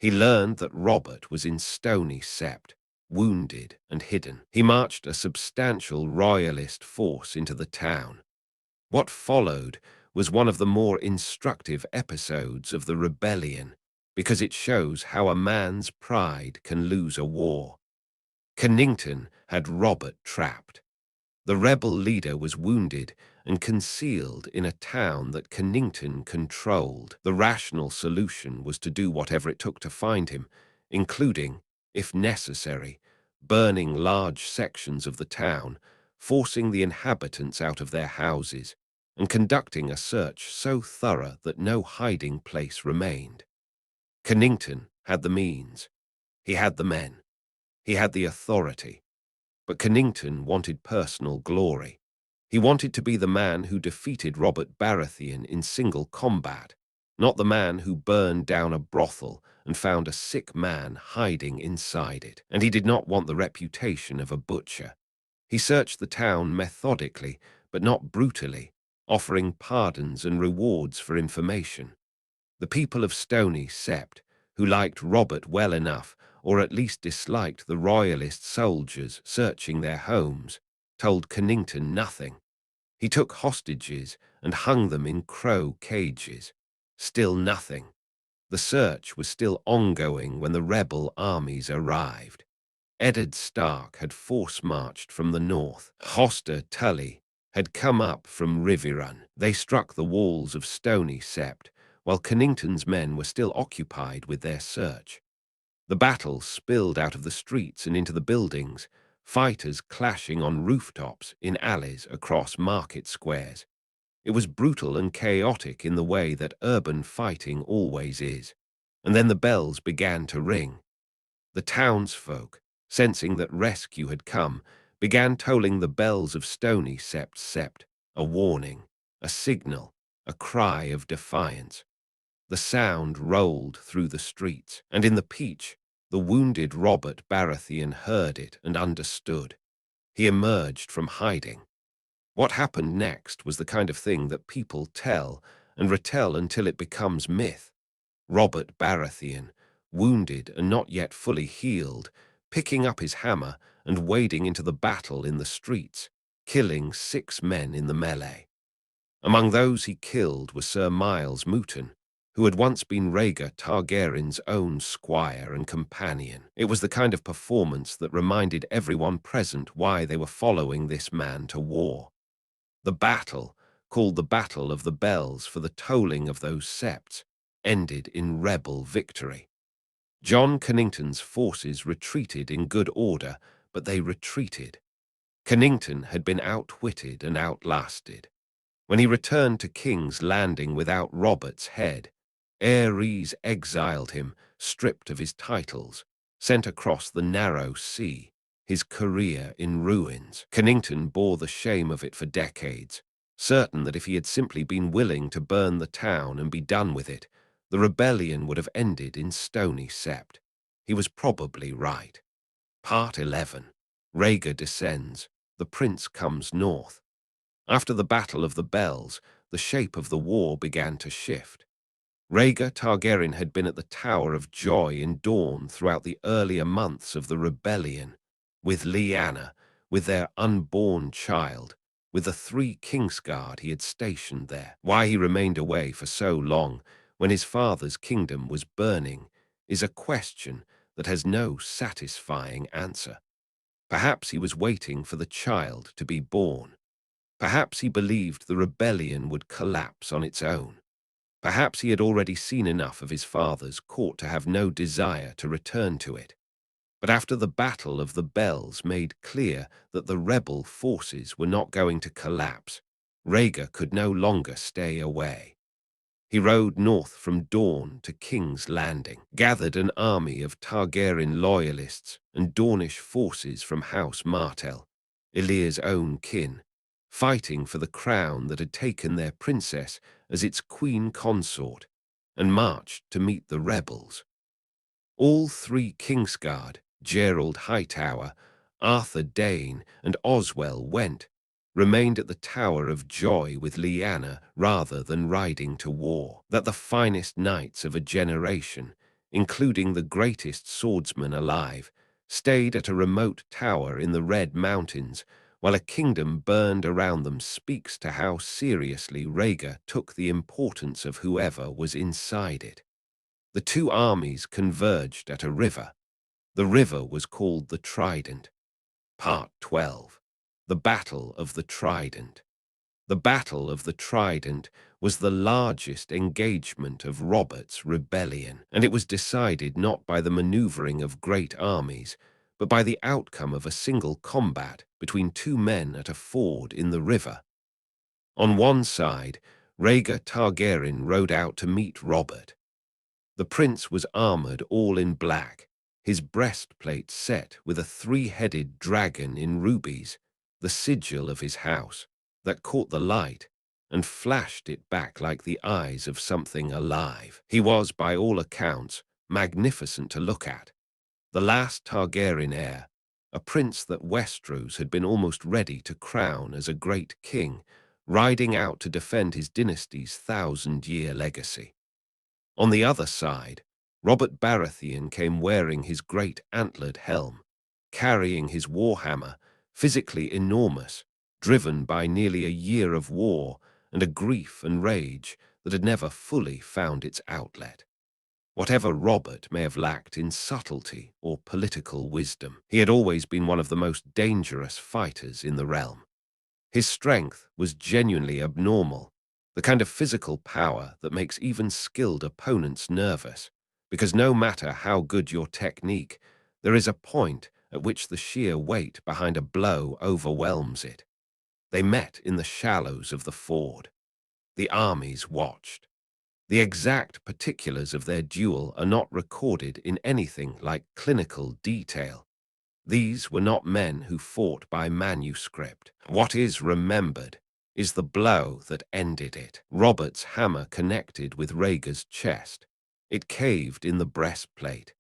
He learned that Robert was in Stony Sept, wounded and hidden. He marched a substantial royalist force into the town. What followed was one of the more instructive episodes of the rebellion, because it shows how a man's pride can lose a war. Connington had Robert trapped. The rebel leader was wounded and concealed in a town that Connington controlled. The rational solution was to do whatever it took to find him, including, if necessary, burning large sections of the town, forcing the inhabitants out of their houses, and conducting a search so thorough that no hiding place remained. Connington had the means. He had the men. He had the authority. But Connington wanted personal glory. He wanted to be the man who defeated Robert Baratheon in single combat, not the man who burned down a brothel and found a sick man hiding inside it. And he did not want the reputation of a butcher. He searched the town methodically, but not brutally, offering pardons and rewards for information. The people of Stony Sept, who liked Robert well enough, or at least disliked the royalist soldiers searching their homes, told Connington nothing. He took hostages and hung them in crow cages. Still nothing. The search was still ongoing when the rebel armies arrived. Eddard Stark had force-marched from the north. Hoster Tully had come up from Riverrun. They struck the walls of Stony Sept, while Connington's men were still occupied with their search. The battle spilled out of the streets and into the buildings, fighters clashing on rooftops, in alleys, across market squares. It was brutal and chaotic in the way that urban fighting always is. And then the bells began to ring. The townsfolk, sensing that rescue had come, began tolling the bells of Stony Sept, a warning, a signal, a cry of defiance. The sound rolled through the streets, and in the Peach, the wounded Robert Baratheon heard it and understood. He emerged from hiding. What happened next was the kind of thing that people tell and retell until it becomes myth. Robert Baratheon, wounded and not yet fully healed, picking up his hammer and wading into the battle in the streets, killing 6 men in the melee. Among those he killed was Sir Miles Mouton, who had once been Rhaegar Targaryen's own squire and companion. It was the kind of performance that reminded everyone present why they were following this man to war. The battle, called the Battle of the Bells for the tolling of those septs, ended in rebel victory. Jon Connington's forces retreated in good order, but they retreated. Connington had been outwitted and outlasted. When he returned to King's Landing without Robert's head, Aerys exiled him, stripped of his titles, sent across the narrow sea, his career in ruins. Connington bore the shame of it for decades, certain that if he had simply been willing to burn the town and be done with it, the rebellion would have ended in stony sept. He was probably right. Part 11. Rhaegar descends. The prince comes north. After the Battle of the Bells, the shape of the war began to shift. Rhaegar Targaryen had been at the Tower of Joy in Dorne throughout the earlier months of the rebellion, with Lyanna, with their unborn child, with the 3 Kingsguard he had stationed there. Why he remained away for so long, when his father's kingdom was burning, is a question that has no satisfying answer. Perhaps he was waiting for the child to be born. Perhaps he believed the rebellion would collapse on its own. Perhaps he had already seen enough of his father's court to have no desire to return to it. But after the Battle of the Bells made clear that the rebel forces were not going to collapse, Rhaegar could no longer stay away. He rode north from Dorne to King's Landing, gathered an army of Targaryen loyalists and Dornish forces from House Martell, Ilyr's own kin, fighting for the crown that had taken their princess as its queen consort, and marched to meet the rebels. All 3 Kingsguard, Gerald Hightower, Arthur Dane, and Oswell went, remained at the Tower of Joy with Lyanna rather than riding to war. That the finest knights of a generation, including the greatest swordsman alive, stayed at a remote tower in the Red Mountains while a kingdom burned around them speaks to how seriously Rhaegar took the importance of whoever was inside it. The 2 armies converged at a river. The river was called the Trident. Part 12. The Battle of the Trident. The Battle of the Trident was the largest engagement of Robert's rebellion, and it was decided not by the maneuvering of great armies, but by the outcome of a single combat between 2 men at a ford in the river. On one side, Rhaegar Targaryen rode out to meet Robert. The prince was armored all in black, his breastplate set with a 3-headed dragon in rubies, the sigil of his house, that caught the light and flashed it back like the eyes of something alive. He was, by all accounts, magnificent to look at. The last Targaryen heir, a prince that Westeros had been almost ready to crown as a great king, riding out to defend his dynasty's 1,000-year legacy. On the other side, Robert Baratheon came wearing his great antlered helm, carrying his warhammer, physically enormous, driven by nearly a year of war and a grief and rage that had never fully found its outlet. Whatever Robert may have lacked in subtlety or political wisdom, he had always been one of the most dangerous fighters in the realm. His strength was genuinely abnormal, the kind of physical power that makes even skilled opponents nervous, because no matter how good your technique, there is a point at which the sheer weight behind a blow overwhelms it. They met in the shallows of the ford. The armies watched. The exact particulars of their duel are not recorded in anything like clinical detail. These were not men who fought by manuscript. What is remembered is the blow that ended it. Robert's hammer connected with Rhaegar's chest. It caved in the breastplate.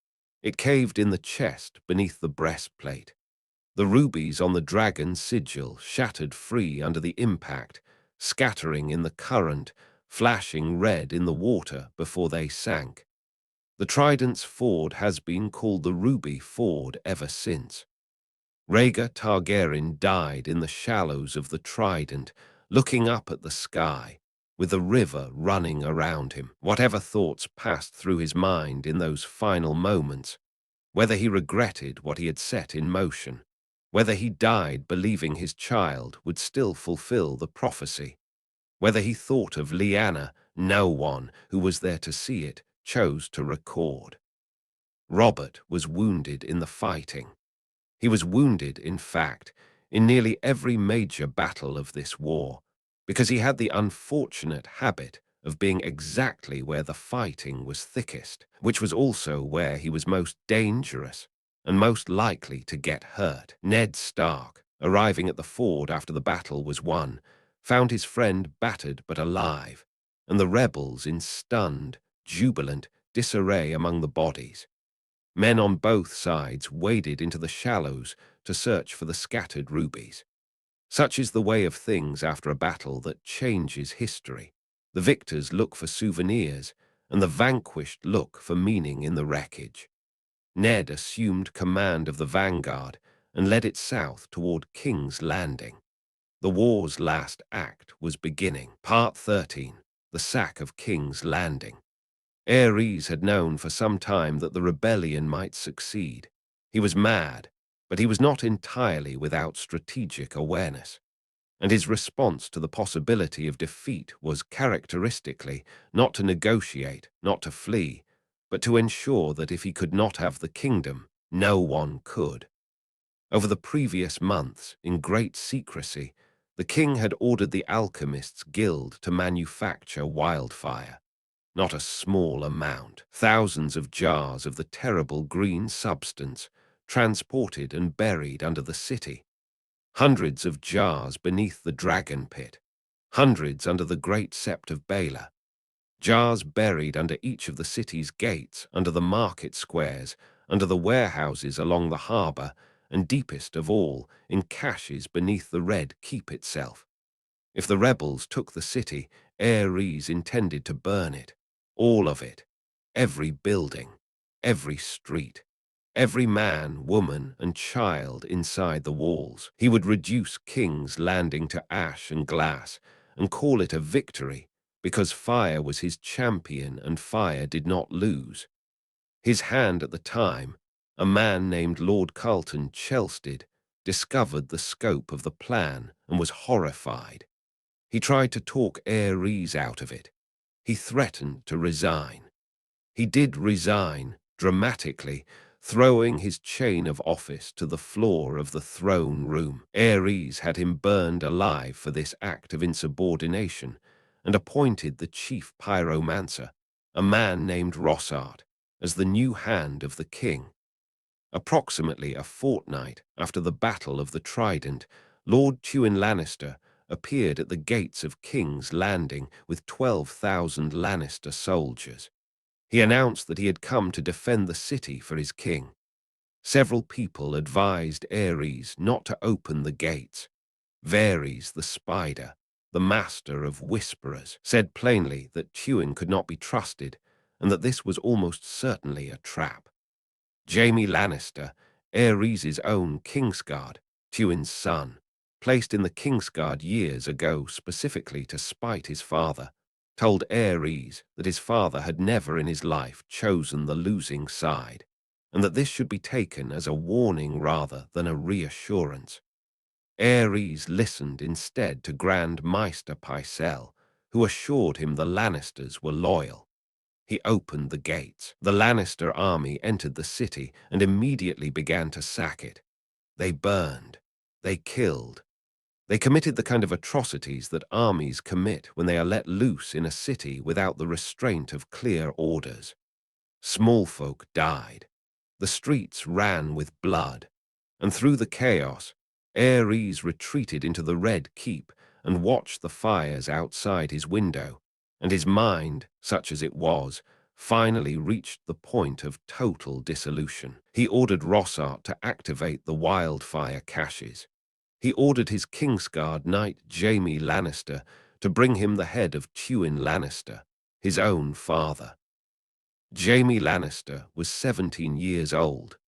It caved in the chest beneath the breastplate. The rubies on the dragon's sigil shattered free under the impact, scattering in the current, flashing red in the water before they sank. The Trident's ford has been called the Ruby Ford ever since. Rhaegar Targaryen died in the shallows of the Trident, looking up at the sky, with the river running around him. Whatever thoughts passed through his mind in those final moments, whether he regretted what he had set in motion, whether he died believing his child would still fulfill the prophecy, whether he thought of Lyanna, no one who was there to see it chose to record. Robert was wounded in the fighting. He was wounded, in fact, in nearly every major battle of this war, because he had the unfortunate habit of being exactly where the fighting was thickest, which was also where he was most dangerous and most likely to get hurt. Ned Stark, arriving at the ford after the battle was won, found his friend battered but alive, and the rebels in stunned, jubilant disarray among the bodies. Men on both sides waded into the shallows to search for the scattered rubies. Such is the way of things after a battle that changes history. The victors look for souvenirs, and the vanquished look for meaning in the wreckage. Ned assumed command of the vanguard and led it south toward King's Landing. The war's last act was beginning. Part 13. The Sack of King's Landing. Aerys had known for some time that the rebellion might succeed. He was mad, but he was not entirely without strategic awareness. And his response to the possibility of defeat was characteristically not to negotiate, not to flee, but to ensure that if he could not have the kingdom, no one could. Over the previous months, in great secrecy, the king had ordered the Alchemists' Guild to manufacture wildfire. Not a small amount, thousands of jars of the terrible green substance, transported and buried under the city. Hundreds of jars beneath the dragon pit, hundreds under the great sept of Baelor. Jars buried under each of the city's gates, under the market squares, under the warehouses along the harbour, and deepest of all, in caches beneath the Red Keep itself. If the rebels took the city, Aerys intended to burn it. All of it. Every building. Every street. Every man, woman, and child inside the walls. He would reduce King's Landing to ash and glass and call it a victory, because fire was his champion and fire did not lose. His hand at the time, a man named Lord Carlton Chelsted, discovered the scope of the plan and was horrified. He tried to talk Aerys out of it. He threatened to resign. He did resign, dramatically, throwing his chain of office to the floor of the throne room. Aerys had him burned alive for this act of insubordination and appointed the chief pyromancer, a man named Rossart, as the new hand of the king. Approximately a fortnight after the Battle of the Trident, Lord Tywin Lannister appeared at the gates of King's Landing with 12,000 Lannister soldiers. He announced that he had come to defend the city for his king. Several people advised Aerys not to open the gates. Varys the Spider, the master of whisperers, said plainly that Tywin could not be trusted and that this was almost certainly a trap. Jaime Lannister, Aerys' own Kingsguard, Tywin's son, placed in the Kingsguard years ago specifically to spite his father, told Aerys that his father had never in his life chosen the losing side, and that this should be taken as a warning rather than a reassurance. Aerys listened instead to Grand Maester Pycelle, who assured him the Lannisters were loyal. He opened the gates. The Lannister army entered the city and immediately began to sack it. They burned. They killed. They committed the kind of atrocities that armies commit when they are let loose in a city without the restraint of clear orders. Small folk died. The streets ran with blood. And through the chaos, Aerys retreated into the Red Keep and watched the fires outside his window, and his mind, such as it was, finally reached the point of total dissolution. He ordered Rossart to activate the wildfire caches. He ordered his Kingsguard knight Jaime Lannister to bring him the head of Tywin Lannister, his own father. Jaime Lannister was 17 years old.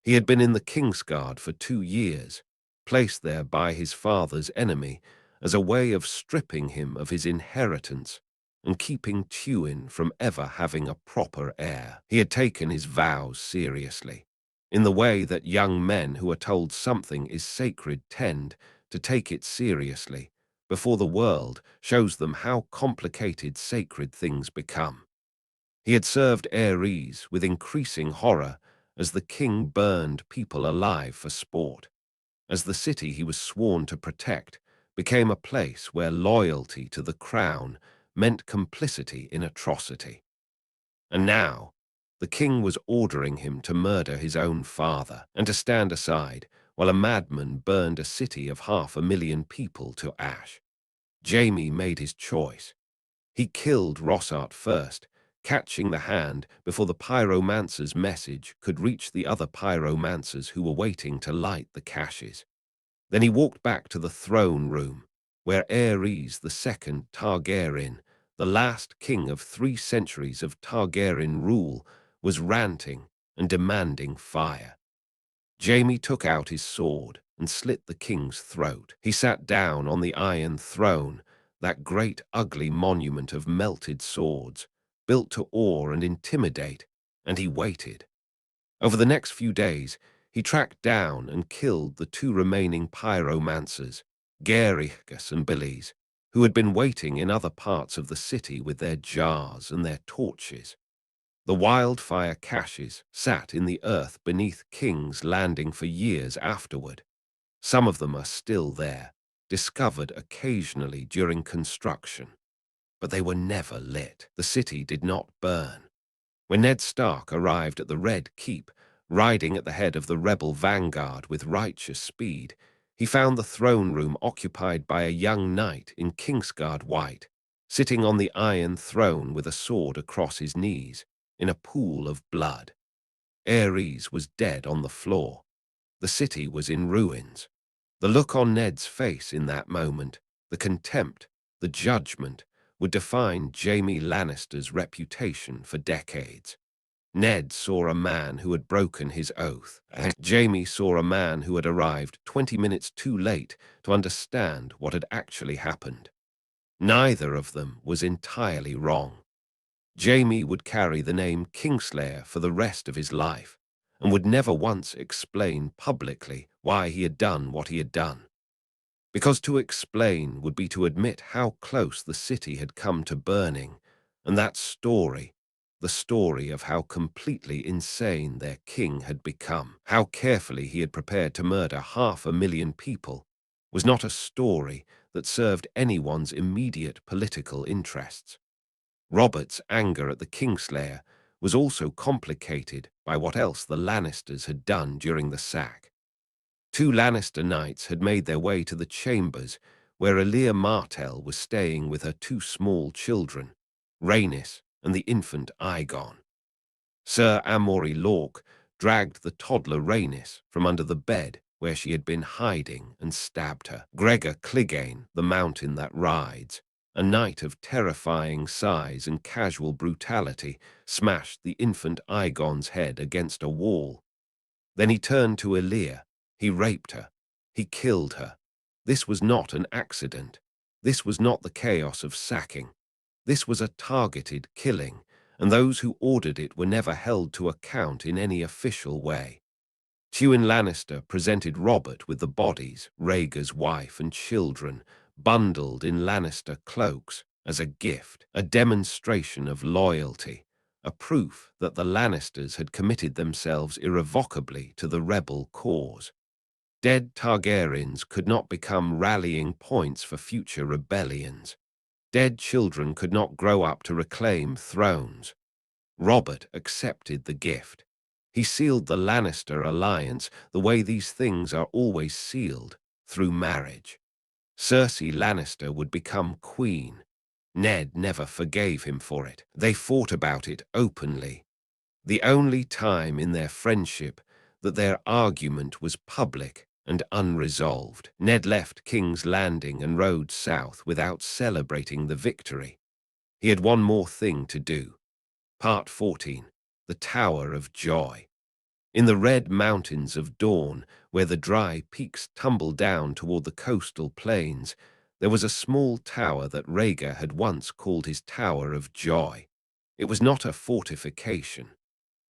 He had been in the Kingsguard for 2 years, placed there by his father's enemy as a way of stripping him of his inheritance and keeping Tywin from ever having a proper heir. He had taken his vows seriously, in the way that young men who are told something is sacred tend to take it seriously before the world shows them how complicated sacred things become. He had served Aerys with increasing horror as the king burned people alive for sport, as the city he was sworn to protect became a place where loyalty to the crown meant complicity in atrocity. And now, the king was ordering him to murder his own father and to stand aside while a madman burned a city of 500,000 people to ash. Jaime made his choice. He killed Rossart first, catching the hand before the pyromancer's message could reach the other pyromancers who were waiting to light the caches. Then he walked back to the throne room, where Aerys II Targaryen, the last king of 3 centuries of Targaryen rule, was ranting and demanding fire. Jaime took out his sword and slit the king's throat. He sat down on the Iron Throne, that great ugly monument of melted swords, built to awe and intimidate, and he waited. Over the next few days, he tracked down and killed the 2 remaining pyromancers, Garithus and Billies, who had been waiting in other parts of the city with their jars and their torches. The wildfire caches sat in the earth beneath King's Landing for years afterward. Some of them are still there, discovered occasionally during construction. But they were never lit. The city did not burn. When Ned Stark arrived at the Red Keep, riding at the head of the rebel vanguard with righteous speed, he found the throne room occupied by a young knight in Kingsguard white, sitting on the Iron Throne with a sword across his knees, in a pool of blood. Aerys was dead on the floor. The city was in ruins. The look on Ned's face in that moment, the contempt, the judgment, would define Jaime Lannister's reputation for decades. Ned saw a man who had broken his oath, and Jaime saw a man who had arrived 20 minutes too late to understand what had actually happened. Neither of them was entirely wrong. Jaime would carry the name Kingslayer for the rest of his life, and would never once explain publicly why he had done what he had done. Because to explain would be to admit how close the city had come to burning, and that story, the story of how completely insane their king had become, how carefully he had prepared to murder 500,000 people, was not a story that served anyone's immediate political interests. Robert's anger at the Kingslayer was also complicated by what else the Lannisters had done during the sack. 2 Lannister knights had made their way to the chambers where Elia Martell was staying with her 2 small children, Rhaenys and the infant Aegon. Sir Amory Lorque dragged the toddler Rhaenys from under the bed where she had been hiding and stabbed her. Gregor Clegane, the mountain that rides, a knight of terrifying size and casual brutality, smashed the infant Aegon's head against a wall. Then he turned to Elia. He raped her. He killed her. This was not an accident. This was not the chaos of sacking. This was a targeted killing, and those who ordered it were never held to account in any official way. Tywin Lannister presented Robert with the bodies, Rhaegar's wife and children, bundled in Lannister cloaks, as a gift, a demonstration of loyalty, a proof that the Lannisters had committed themselves irrevocably to the rebel cause. Dead Targaryens could not become rallying points for future rebellions. Dead children could not grow up to reclaim thrones. Robert accepted the gift. He sealed the Lannister alliance the way these things are always sealed, through marriage. Cersei Lannister would become queen. Ned never forgave him for it. They fought about it openly. The only time in their friendship that their argument was public and unresolved. Ned left King's Landing and rode south without celebrating the victory. He had one more thing to do. Part 14. The Tower of Joy. In the red mountains of Dorne, where the dry peaks tumble down toward the coastal plains, there was a small tower that Rhaegar had once called his Tower of Joy. It was not a fortification.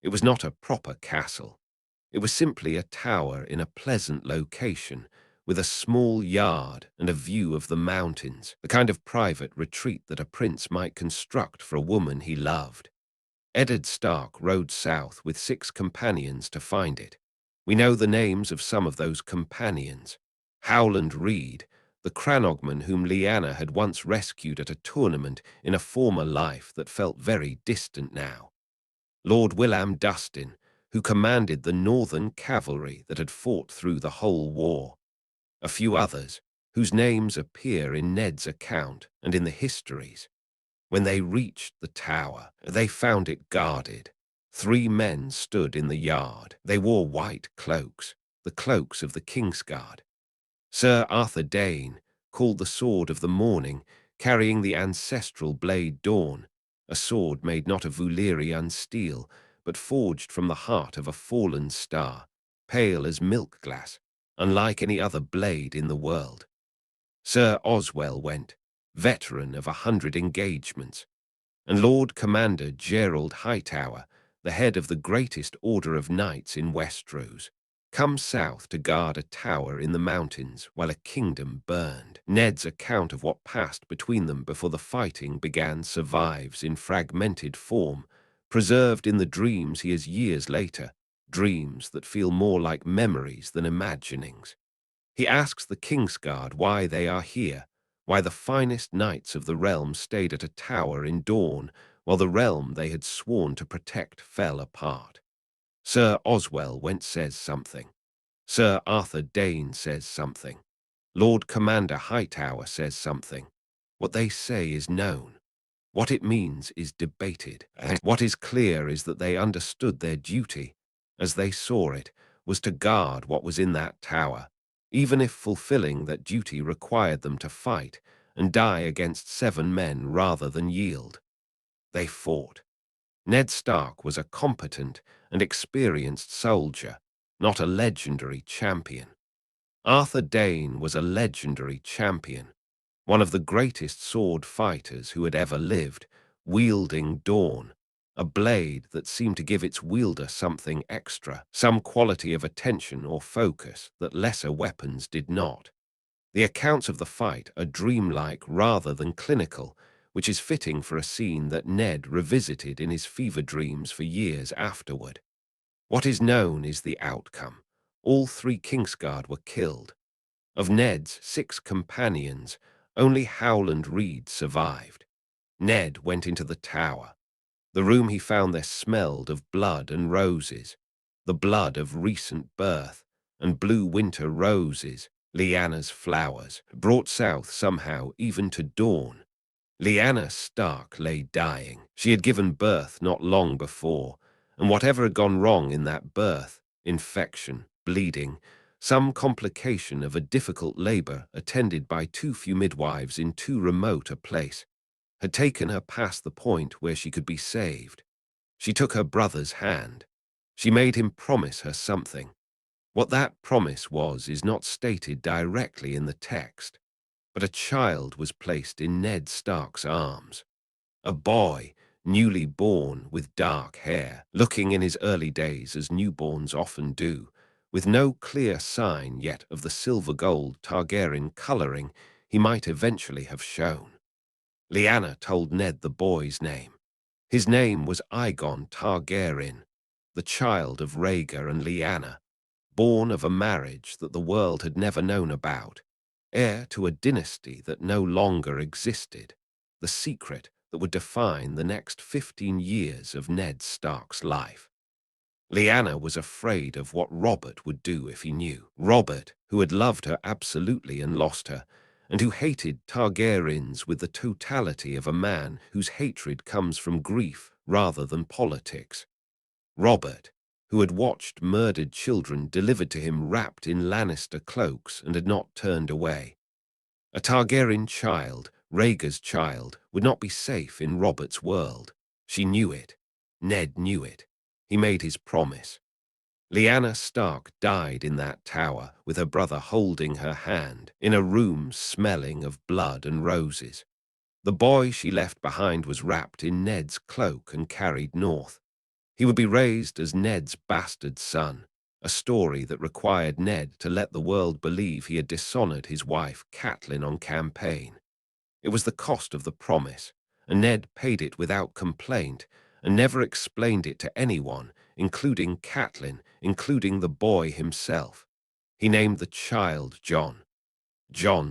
It was not a proper castle. It was simply a tower in a pleasant location, with a small yard and a view of the mountains, the kind of private retreat that a prince might construct for a woman he loved. Eddard Stark rode south with 6 companions to find it. We know the names of some of those companions. Howland Reed, the Cranogman whom Lyanna had once rescued at a tournament in a former life that felt very distant now. Lord Willam Dustin, who commanded the Northern cavalry that had fought through the whole war. A few others, whose names appear in Ned's account and in the histories. When they reached the tower, they found it guarded. 3 men stood in the yard. They wore white cloaks, the cloaks of the Kingsguard. Sir Arthur Dane, called the Sword of the Morning, carrying the ancestral blade Dorne, a sword made not of Valyrian steel, but forged from the heart of a fallen star, pale as milk glass, unlike any other blade in the world. Sir Oswell went, veteran of 100 engagements, and Lord Commander Gerald Hightower, the head of the greatest order of knights in Westeros, come south to guard a tower in the mountains while a kingdom burned. Ned's account of what passed between them before the fighting began survives in fragmented form, preserved in the dreams he has years later, dreams that feel more like memories than imaginings. He asks the Kingsguard why they are here, why the finest knights of the realm stayed at a tower in Dorne, while the realm they had sworn to protect fell apart. Sir Oswell says something. Sir Arthur Dane says something. Lord Commander Hightower says something. What they say is known. What it means is debated. What is clear is that they understood their duty, as they saw it, was to guard what was in that tower, even if fulfilling that duty required them to fight and die against 7 men rather than yield. They fought. Ned Stark was a competent and experienced soldier, not a legendary champion. Arthur Dane was a legendary champion, one of the greatest sword fighters who had ever lived, wielding Dorne, a blade that seemed to give its wielder something extra, some quality of attention or focus that lesser weapons did not. The accounts of the fight are dreamlike rather than clinical, which is fitting for a scene that Ned revisited in his fever dreams for years afterward. What is known is the outcome. All 3 Kingsguard were killed. Of Ned's 6 companions, only Howland Reed survived. Ned went into the tower. The room he found there smelled of blood and roses, the blood of recent birth, and blue winter roses, Lyanna's flowers, brought south somehow even to Dorne. Lyanna Stark lay dying. She had given birth not long before, and whatever had gone wrong in that birth, infection, bleeding, some complication of a difficult labor attended by too few midwives in too remote a place, had taken her past the point where she could be saved. She took her brother's hand. She made him promise her something. What that promise was is not stated directly in the text, but a child was placed in Ned Stark's arms. A boy, newly born with dark hair, looking in his early days as newborns often do, with no clear sign yet of the silver-gold Targaryen coloring he might eventually have shown. Lyanna told Ned the boy's name. His name was Aegon Targaryen, the child of Rhaegar and Lyanna, born of a marriage that the world had never known about, heir to a dynasty that no longer existed, the secret that would define the next 15 years of Ned Stark's life. Lyanna was afraid of what Robert would do if he knew. Robert, who had loved her absolutely and lost her, and who hated Targaryens with the totality of a man whose hatred comes from grief rather than politics. Robert, who had watched murdered children delivered to him wrapped in Lannister cloaks and had not turned away. A Targaryen child, Rhaegar's child, would not be safe in Robert's world. She knew it. Ned knew it. He made his promise. Lyanna Stark died in that tower, with her brother holding her hand, in a room smelling of blood and roses. The boy she left behind was wrapped in Ned's cloak and carried north. He would be raised as Ned's bastard son, a story that required Ned to let the world believe he had dishonored his wife Catelyn on campaign. It was the cost of the promise, and Ned paid it without complaint and never explained it to anyone, including Catelyn, including the boy himself. He named the child Jon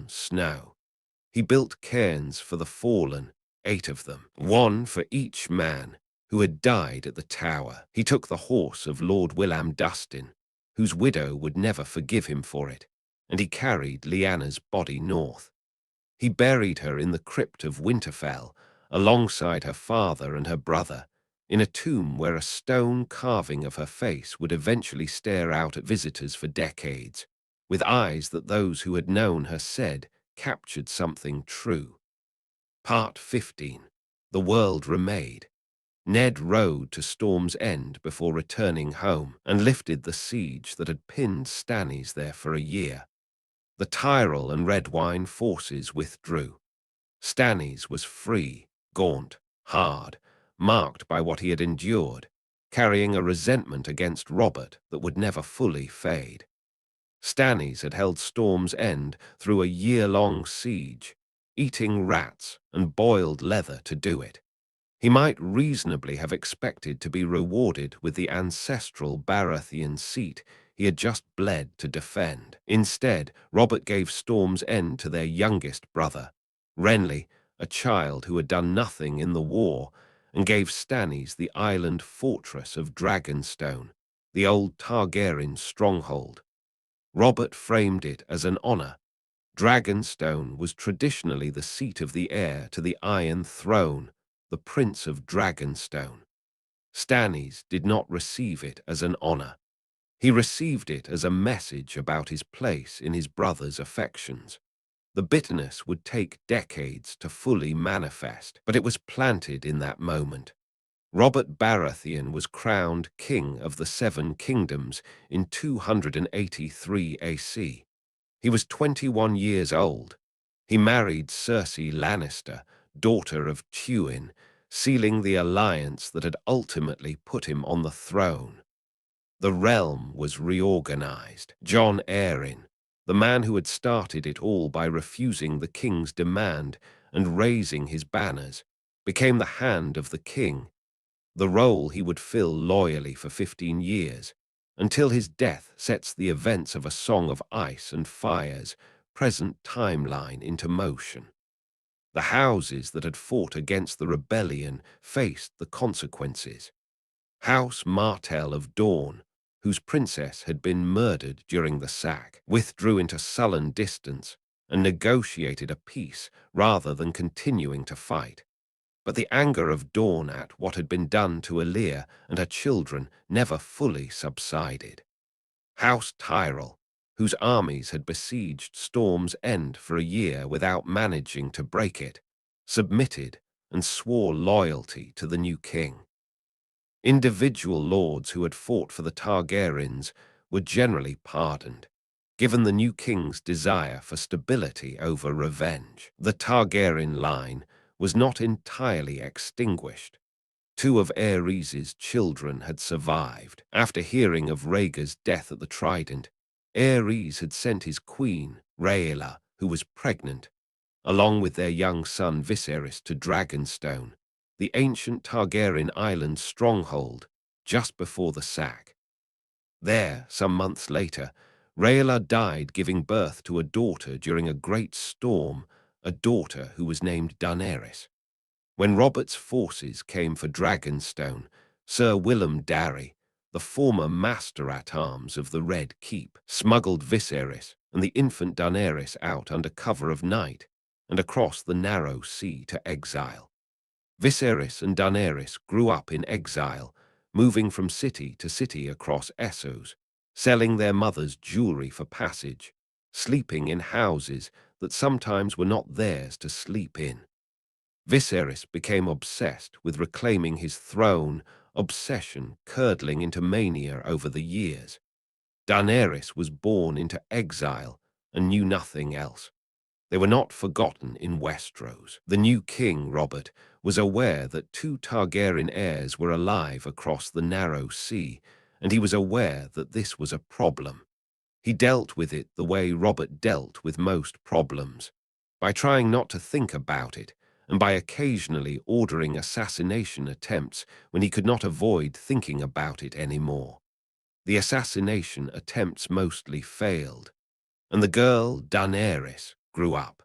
Snow. He built cairns for the fallen, 8 of them, 1 for each man who had died at the tower. He took the horse of Lord Willam Dustin, whose widow would never forgive him for it. and he carried Lyanna's body north. He buried her in the crypt of Winterfell, alongside her father and her brother, in a tomb where a stone carving of her face would eventually stare out at visitors for decades, with eyes that those who had known her said captured something true. Part 15. The World Remade. Ned rode to Storm's End before returning home and lifted the siege that had pinned Stannis there for a year. The Tyrell and Redwyne forces withdrew. Stannis was free, gaunt, hard, marked by what he had endured, carrying a resentment against Robert that would never fully fade. Stannis had held Storm's End through a year-long siege, eating rats and boiled leather to do it. He might reasonably have expected to be rewarded with the ancestral Baratheon seat he had just bled to defend. Instead, Robert gave Storm's End to their youngest brother, Renly, a child who had done nothing in the war, and gave Stannis the island fortress of Dragonstone, the old Targaryen stronghold. Robert framed it as an honor. Dragonstone was traditionally the seat of the heir to the Iron Throne, the Prince of Dragonstone. Stannis did not receive it as an honor. He received it as a message about his place in his brother's affections. The bitterness would take decades to fully manifest, but it was planted in that moment. Robert Baratheon was crowned King of the Seven Kingdoms in 283 AC. He was 21 years old. He married Cersei Lannister, daughter of Tywin, sealing the alliance that had ultimately put him on the throne. The realm was reorganized. Jon Arryn, the man who had started it all by refusing the king's demand and raising his banners, became the hand of the king, the role he would fill loyally for 15 years, until his death sets the events of A Song of Ice and Fire's present timeline into motion. The houses that had fought against the rebellion faced the consequences. House Martell of Dorne, whose princess had been murdered during the sack, withdrew into sullen distance and negotiated a peace rather than continuing to fight. But the anger of Dorne at what had been done to Alyr and her children never fully subsided. House Tyrell, whose armies had besieged Storm's End for a year without managing to break it, submitted and swore loyalty to the new king. Individual lords who had fought for the Targaryens were generally pardoned, given the new king's desire for stability over revenge. The Targaryen line was not entirely extinguished. Two of Aerys's children had survived. After hearing of Rhaegar's death at the Trident, Aerys had sent his queen, Rhaella, who was pregnant, along with their young son Viserys to Dragonstone, the ancient Targaryen island stronghold, just before the sack. There, some months later, Rhaella died giving birth to a daughter during a great storm, a daughter who was named Daenerys. When Robert's forces came for Dragonstone, Sir Willem Darry, the former master-at-arms of the Red Keep, smuggled Viserys and the infant Daenerys out under cover of night and across the narrow sea to exile. Viserys and Daenerys grew up in exile, moving from city to city across Essos, selling their mother's jewelry for passage, sleeping in houses that sometimes were not theirs to sleep in. Viserys became obsessed with reclaiming his throne, obsession curdling into mania over the years. Daenerys was born into exile and knew nothing else. They were not forgotten in Westeros. The new king, Robert, was aware that two Targaryen heirs were alive across the narrow sea, and he was aware that this was a problem. He dealt with it the way Robert dealt with most problems, by trying not to think about it, and by occasionally ordering assassination attempts when he could not avoid thinking about it anymore. The assassination attempts mostly failed, and the girl, Daenerys, grew up.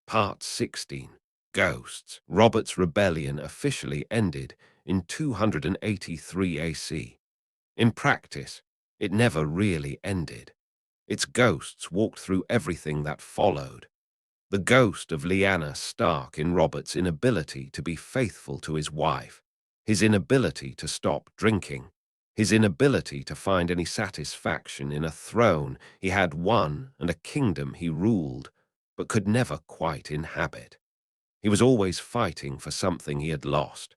Part 16. Ghosts. Robert's rebellion officially ended in 283 AC. In practice, it never really ended. Its ghosts walked through everything that followed. The ghost of Lyanna Stark in Robert's inability to be faithful to his wife, his inability to stop drinking, his inability to find any satisfaction in a throne he had won and a kingdom he ruled, but could never quite inhabit. He was always fighting for something he had lost.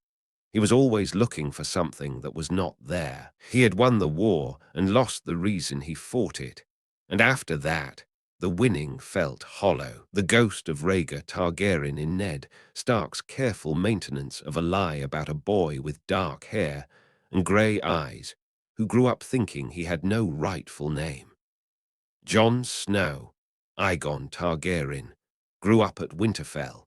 He was always looking for something that was not there. He had won the war and lost the reason he fought it. And after that, the winning felt hollow. The ghost of Rhaegar Targaryen in Ned Stark's careful maintenance of a lie about a boy with dark hair and grey eyes, who grew up thinking he had no rightful name. Jon Snow, Aegon Targaryen, grew up at Winterfell,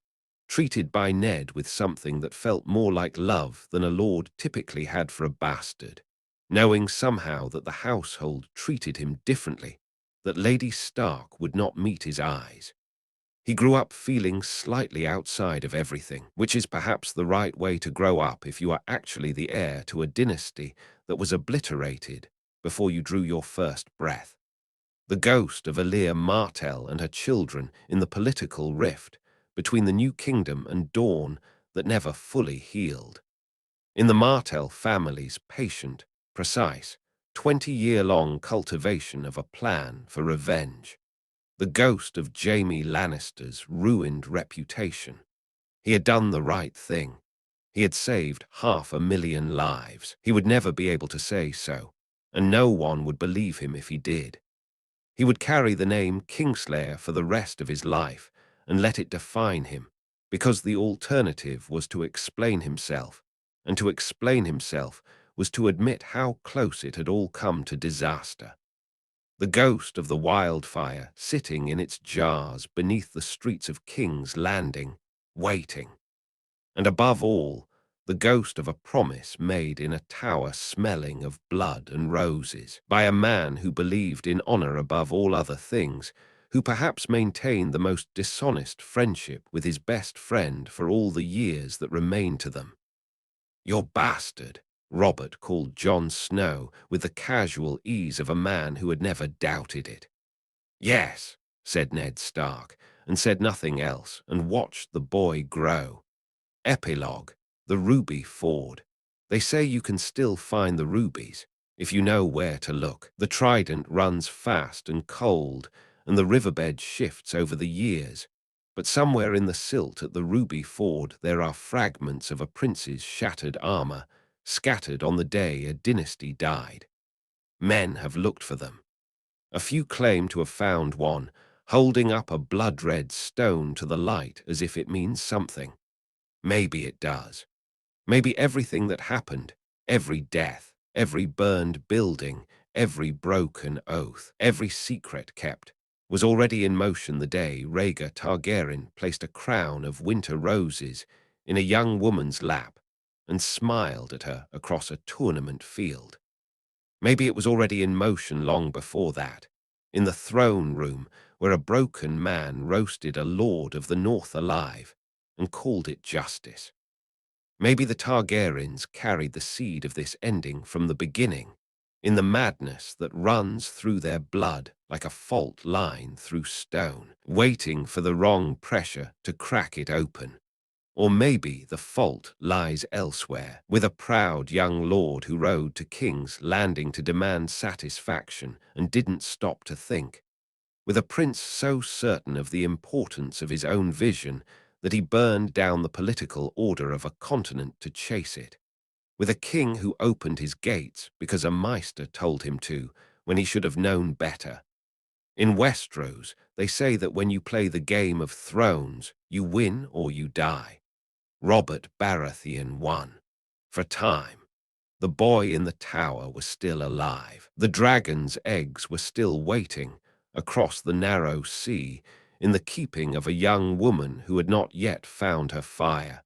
treated by Ned with something that felt more like love than a lord typically had for a bastard, knowing somehow that the household treated him differently, that Lady Stark would not meet his eyes. He grew up feeling slightly outside of everything, which is perhaps the right way to grow up if you are actually the heir to a dynasty that was obliterated before you drew your first breath. The ghost of Alyr Martell and her children in the political rift between the New Kingdom and Dorne that never fully healed. In the Martell family's patient, precise, 20-year-long cultivation of a plan for revenge. The ghost of Jaime Lannister's ruined reputation. He had done the right thing. He had saved 500,000 lives. He would never be able to say so, and no one would believe him if he did. He would carry the name Kingslayer for the rest of his life and let it define him, because the alternative was to explain himself, and to explain himself was to admit how close it had all come to disaster. The ghost of the wildfire sitting in its jars beneath the streets of King's Landing, waiting. And above all, the ghost of a promise made in a tower smelling of blood and roses, by a man who believed in honor above all other things, who perhaps maintained the most dishonest friendship with his best friend for all the years that remained to them. "Your bastard," Robert called Jon Snow with the casual ease of a man who had never doubted it. "Yes," said Ned Stark, and said nothing else, and watched the boy grow. Epilogue, the Ruby Ford. They say you can still find the rubies, if you know where to look. The Trident runs fast and cold, and the riverbed shifts over the years. But somewhere in the silt at the Ruby Ford there are fragments of a prince's shattered armor, scattered on the day a dynasty died. Men have looked for them. A few claim to have found one, holding up a blood-red stone to the light as if it means something. Maybe it does. Maybe everything that happened, every death, every burned building, every broken oath, every secret kept, was already in motion the day Rhaegar Targaryen placed a crown of winter roses in a young woman's lap and smiled at her across a tournament field. Maybe it was already in motion long before that, in the throne room where a broken man roasted a lord of the North alive and called it justice. Maybe the Targaryens carried the seed of this ending from the beginning, in the madness that runs through their blood like a fault line through stone, waiting for the wrong pressure to crack it open. Or maybe the fault lies elsewhere, with a proud young lord who rode to King's Landing to demand satisfaction and didn't stop to think, with a prince so certain of the importance of his own vision that he burned down the political order of a continent to chase it, with a king who opened his gates because a maester told him to when he should have known better. In Westeros, they say that when you play the Game of Thrones, you win or you die. Robert Baratheon won. For time. The boy in the tower was still alive. The dragon's eggs were still waiting across the narrow sea in the keeping of a young woman who had not yet found her fire.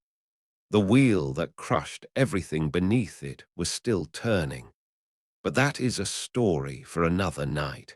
The wheel that crushed everything beneath it was still turning. But that is a story for another night.